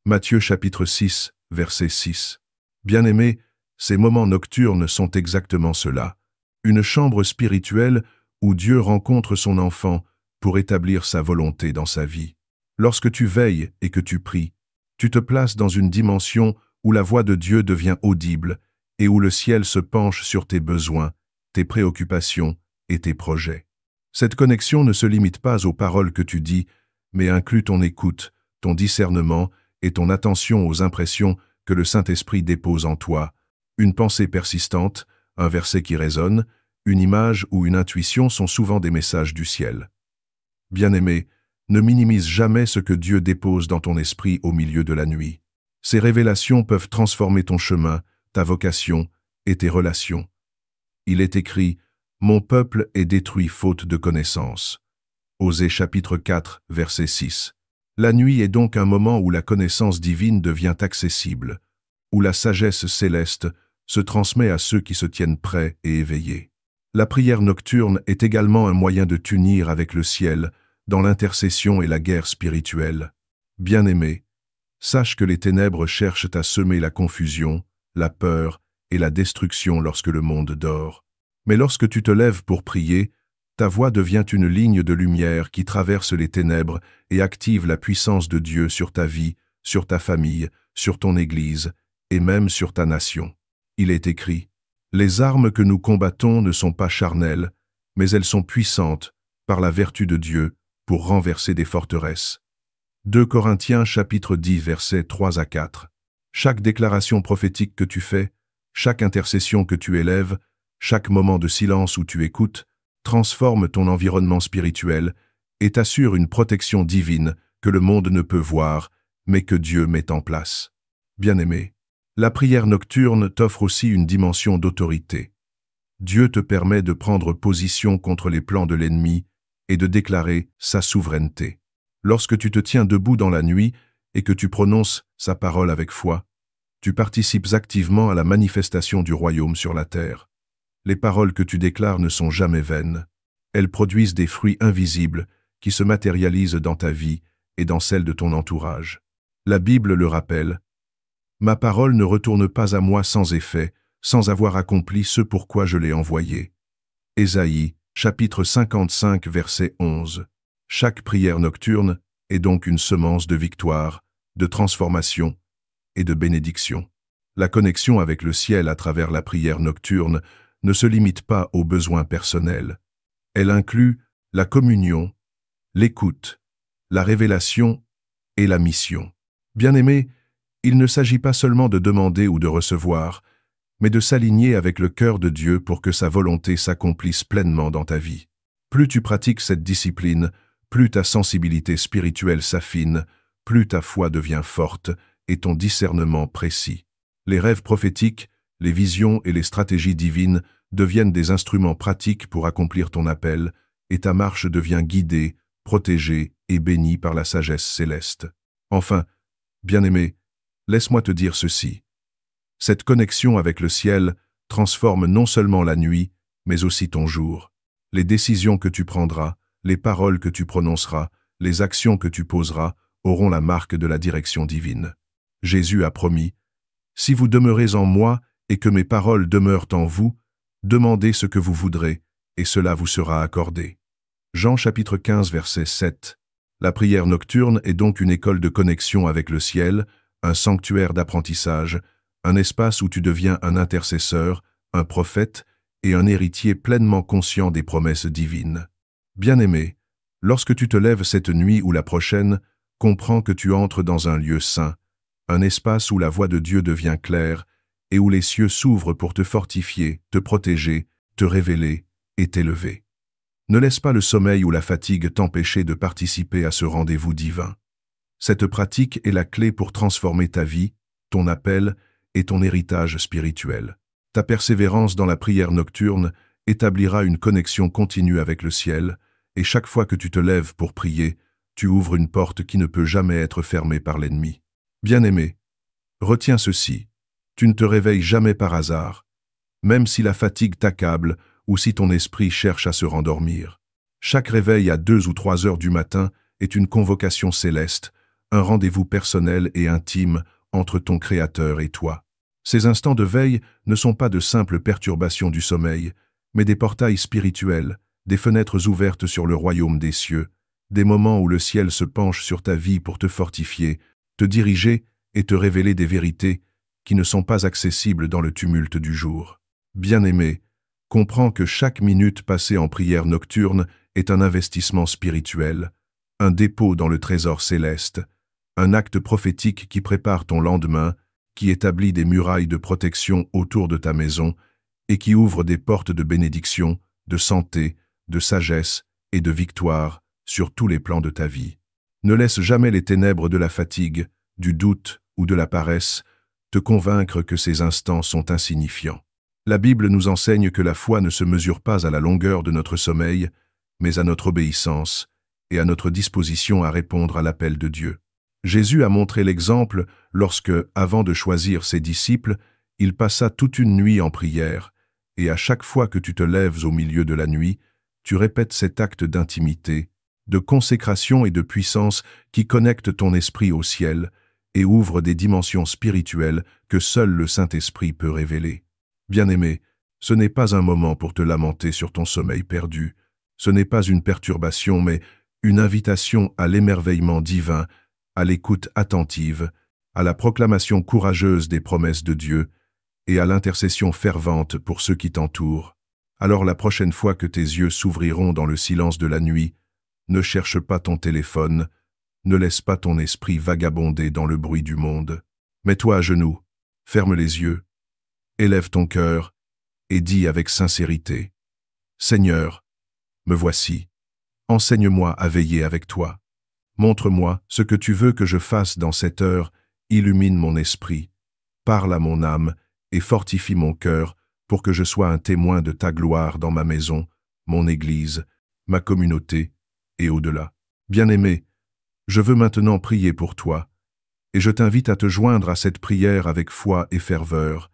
[SPEAKER 1] Matthieu chapitre 6, verset 6. Bien-aimés, ces moments nocturnes sont exactement cela, une chambre spirituelle où Dieu rencontre son enfant pour établir sa volonté dans sa vie. Lorsque tu veilles et que tu pries, tu te places dans une dimension où la voix de Dieu devient audible et où le ciel se penche sur tes besoins, tes préoccupations et tes projets. Cette connexion ne se limite pas aux paroles que tu dis, mais inclut ton écoute, ton discernement et ton attention aux impressions que le Saint-Esprit dépose en toi. Une pensée persistante, un verset qui résonne, une image ou une intuition sont souvent des messages du ciel. Bien-aimé, ne minimise jamais ce que Dieu dépose dans ton esprit au milieu de la nuit. Ces révélations peuvent transformer ton chemin, ta vocation et tes relations. Il est écrit « Mon peuple est détruit faute de connaissance ». Osée chapitre 4, verset 6. La nuit est donc un moment où la connaissance divine devient accessible, où la sagesse céleste se transmet à ceux qui se tiennent prêts et éveillés. La prière nocturne est également un moyen de t'unir avec le ciel dans l'intercession et la guerre spirituelle. Bien-aimé, sache que les ténèbres cherchent à semer la confusion, la peur et la destruction lorsque le monde dort. Mais lorsque tu te lèves pour prier, ta voix devient une ligne de lumière qui traverse les ténèbres et active la puissance de Dieu sur ta vie, sur ta famille, sur ton Église et même sur ta nation. Il est écrit « Les armes que nous combattons ne sont pas charnelles, mais elles sont puissantes par la vertu de Dieu pour renverser des forteresses. » 2 Corinthiens chapitre 10 versets 3 à 4. Chaque déclaration prophétique que tu fais, chaque intercession que tu élèves, chaque moment de silence où tu écoutes, transforme ton environnement spirituel et t'assure une protection divine que le monde ne peut voir, mais que Dieu met en place. Bien-aimé, la prière nocturne t'offre aussi une dimension d'autorité. Dieu te permet de prendre position contre les plans de l'ennemi et de déclarer sa souveraineté. Lorsque tu te tiens debout dans la nuit et que tu prononces sa parole avec foi, tu participes activement à la manifestation du royaume sur la terre. Les paroles que tu déclares ne sont jamais vaines. Elles produisent des fruits invisibles qui se matérialisent dans ta vie et dans celle de ton entourage. La Bible le rappelle. Ma parole ne retourne pas à moi sans effet, sans avoir accompli ce pourquoi je l'ai envoyée. Ésaïe, chapitre 55, verset 11. Chaque prière nocturne est donc une semence de victoire, de transformation et de bénédiction. La connexion avec le ciel à travers la prière nocturne ne se limite pas aux besoins personnels. Elle inclut la communion, l'écoute, la révélation et la mission. Bien-aimé, il ne s'agit pas seulement de demander ou de recevoir, mais de s'aligner avec le cœur de Dieu pour que sa volonté s'accomplisse pleinement dans ta vie. Plus tu pratiques cette discipline, plus ta sensibilité spirituelle s'affine, plus ta foi devient forte et ton discernement précis. Les rêves prophétiques, les visions et les stratégies divines deviennent des instruments pratiques pour accomplir ton appel, et ta marche devient guidée, protégée et bénie par la sagesse céleste. Enfin, bien-aimé, laisse-moi te dire ceci. Cette connexion avec le ciel transforme non seulement la nuit, mais aussi ton jour. Les décisions que tu prendras, les paroles que tu prononceras, les actions que tu poseras auront la marque de la direction divine. Jésus a promis « Si vous demeurez en moi et que mes paroles demeurent en vous, demandez ce que vous voudrez, et cela vous sera accordé. » Jean chapitre 15 verset 7. La prière nocturne est donc une école de connexion avec le ciel, un sanctuaire d'apprentissage, un espace où tu deviens un intercesseur, un prophète et un héritier pleinement conscient des promesses divines. Bien-aimé, lorsque tu te lèves cette nuit ou la prochaine, comprends que tu entres dans un lieu saint, un espace où la voix de Dieu devient claire et où les cieux s'ouvrent pour te fortifier, te protéger, te révéler et t'élever. Ne laisse pas le sommeil ou la fatigue t'empêcher de participer à ce rendez-vous divin. Cette pratique est la clé pour transformer ta vie, ton appel et ton héritage spirituel. Ta persévérance dans la prière nocturne établira une connexion continue avec le ciel, et chaque fois que tu te lèves pour prier, tu ouvres une porte qui ne peut jamais être fermée par l'ennemi. Bien-aimé, retiens ceci, tu ne te réveilles jamais par hasard, même si la fatigue t'accable ou si ton esprit cherche à se rendormir. Chaque réveil à 2 ou 3 heures du matin est une convocation céleste, un rendez-vous personnel et intime entre ton Créateur et toi. Ces instants de veille ne sont pas de simples perturbations du sommeil, mais des portails spirituels, des fenêtres ouvertes sur le royaume des cieux, des moments où le ciel se penche sur ta vie pour te fortifier, te diriger et te révéler des vérités qui ne sont pas accessibles dans le tumulte du jour. Bien-aimé, comprends que chaque minute passée en prière nocturne est un investissement spirituel, un dépôt dans le trésor céleste, un acte prophétique qui prépare ton lendemain, qui établit des murailles de protection autour de ta maison et qui ouvre des portes de bénédiction, de santé, de sagesse et de victoire sur tous les plans de ta vie. Ne laisse jamais les ténèbres de la fatigue, du doute ou de la paresse te convaincre que ces instants sont insignifiants. La Bible nous enseigne que la foi ne se mesure pas à la longueur de notre sommeil, mais à notre obéissance et à notre disposition à répondre à l'appel de Dieu. Jésus a montré l'exemple lorsque, avant de choisir ses disciples, il passa toute une nuit en prière, et à chaque fois que tu te lèves au milieu de la nuit, tu répètes cet acte d'intimité, de consécration et de puissance qui connecte ton esprit au ciel et ouvre des dimensions spirituelles que seul le Saint-Esprit peut révéler. Bien-aimé, ce n'est pas un moment pour te lamenter sur ton sommeil perdu, ce n'est pas une perturbation, mais une invitation à l'émerveillement divin, à l'écoute attentive, à la proclamation courageuse des promesses de Dieu et à l'intercession fervente pour ceux qui t'entourent. Alors la prochaine fois que tes yeux s'ouvriront dans le silence de la nuit, ne cherche pas ton téléphone, ne laisse pas ton esprit vagabonder dans le bruit du monde. Mets-toi à genoux, ferme les yeux, élève ton cœur et dis avec sincérité: Seigneur, me voici, enseigne-moi à veiller avec toi. Montre-moi ce que tu veux que je fasse dans cette heure, illumine mon esprit, parle à mon âme et fortifie mon cœur pour que je sois un témoin de ta gloire dans ma maison, mon Église, ma communauté et au-delà. Bien-aimé, je veux maintenant prier pour toi, et je t'invite à te joindre à cette prière avec foi et ferveur,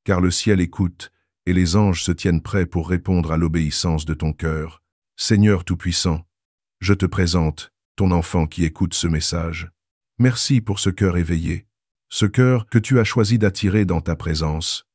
[SPEAKER 1] car le ciel écoute et les anges se tiennent prêts pour répondre à l'obéissance de ton cœur. Seigneur Tout-Puissant, je te présente ton enfant qui écoute ce message. Merci pour ce cœur éveillé, ce cœur que tu as choisi d'attirer dans ta présence,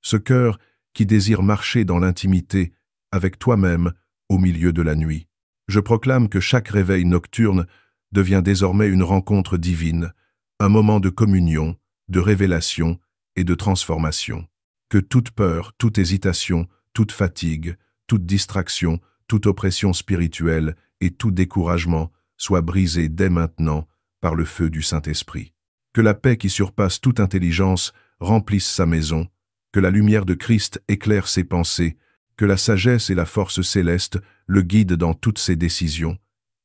[SPEAKER 1] ce cœur qui désire marcher dans l'intimité avec toi-même au milieu de la nuit. Je proclame que chaque réveil nocturne devient désormais une rencontre divine, un moment de communion, de révélation et de transformation. Que toute peur, toute hésitation, toute fatigue, toute distraction, toute oppression spirituelle et tout découragement soient brisés dès maintenant par le feu du Saint-Esprit. Que la paix qui surpasse toute intelligence remplisse sa maison, que la lumière de Christ éclaire ses pensées, que la sagesse et la force céleste le guident dans toutes ses décisions,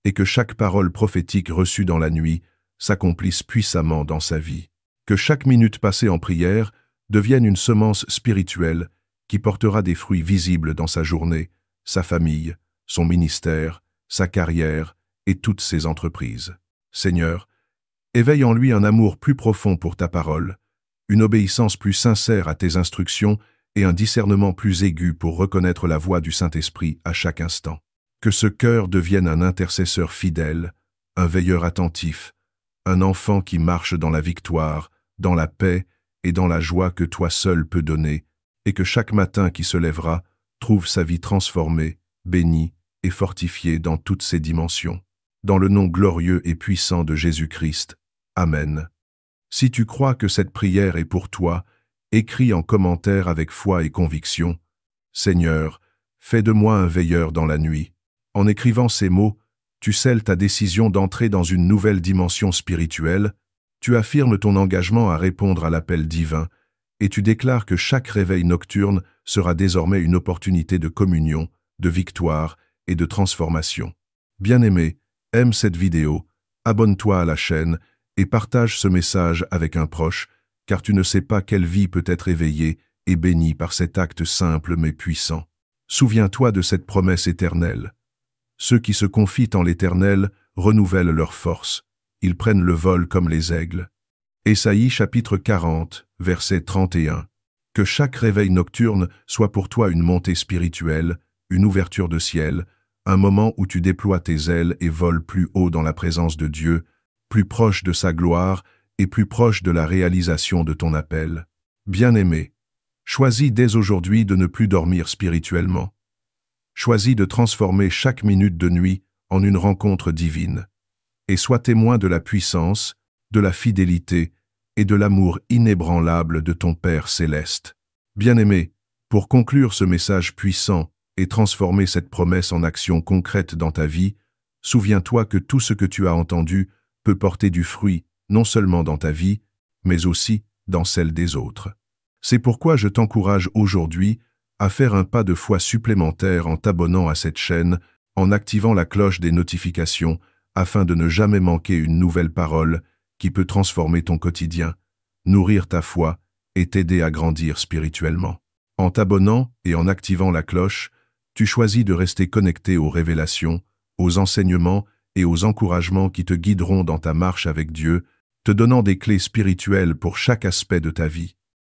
[SPEAKER 1] et que chaque parole prophétique reçue dans la nuit s'accomplisse puissamment dans sa vie. Que chaque minute passée en prière devienne une semence spirituelle qui portera des fruits visibles dans sa journée, sa famille, son ministère, sa carrière et toutes ses entreprises. Seigneur, éveille en lui un amour plus profond pour ta parole, une obéissance plus sincère à tes instructions et un discernement plus aigu pour reconnaître la voix du Saint-Esprit à chaque instant. Que ce cœur devienne un intercesseur fidèle, un veilleur attentif, un enfant qui marche dans la victoire, dans la paix et dans la joie que toi seul peux donner, et que chaque matin qui se lèvera trouve sa vie transformée, bénie et fortifiée dans toutes ses dimensions. Dans le nom glorieux et puissant de Jésus-Christ. Amen. Si tu crois que cette prière est pour toi, écris en commentaire avec foi et conviction: Seigneur, fais de moi un veilleur dans la nuit. En écrivant ces mots, tu scelles ta décision d'entrer dans une nouvelle dimension spirituelle, tu affirmes ton engagement à répondre à l'appel divin, et tu déclares que chaque réveil nocturne sera désormais une opportunité de communion, de victoire et de transformation. Bien-aimé, aime cette vidéo, abonne-toi à la chaîne et partage ce message avec un proche, car tu ne sais pas quelle vie peut être éveillée et bénie par cet acte simple mais puissant. Souviens-toi de cette promesse éternelle. Ceux qui se confient en l'Éternel renouvellent leur force. Ils prennent le vol comme les aigles. Ésaïe chapitre 40, verset 31. Que chaque réveil nocturne soit pour toi une montée spirituelle, une ouverture de ciel, un moment où tu déploies tes ailes et voles plus haut dans la présence de Dieu, plus proche de sa gloire et plus proche de la réalisation de ton appel. Bien-aimé, Choisis dès aujourd'hui de ne plus dormir spirituellement. Choisis de transformer chaque minute de nuit en une rencontre divine. Et sois témoin de la puissance, de la fidélité et de l'amour inébranlable de ton Père céleste. Bien-aimé, pour conclure ce message puissant et transformer cette promesse en action concrète dans ta vie, souviens-toi que tout ce que tu as entendu peut porter du fruit, non seulement dans ta vie, mais aussi dans celle des autres. C'est pourquoi je t'encourage aujourd'hui à faire un pas de foi supplémentaire en t'abonnant à cette chaîne, en activant la cloche des notifications, afin de ne jamais manquer une nouvelle parole qui peut transformer ton quotidien, nourrir ta foi et t'aider à grandir spirituellement. En t'abonnant et en activant la cloche, tu choisis de rester connecté aux révélations, aux enseignements et aux encouragements qui te guideront dans ta marche avec Dieu, te donnant des clés spirituelles pour chaque aspect de ta vie.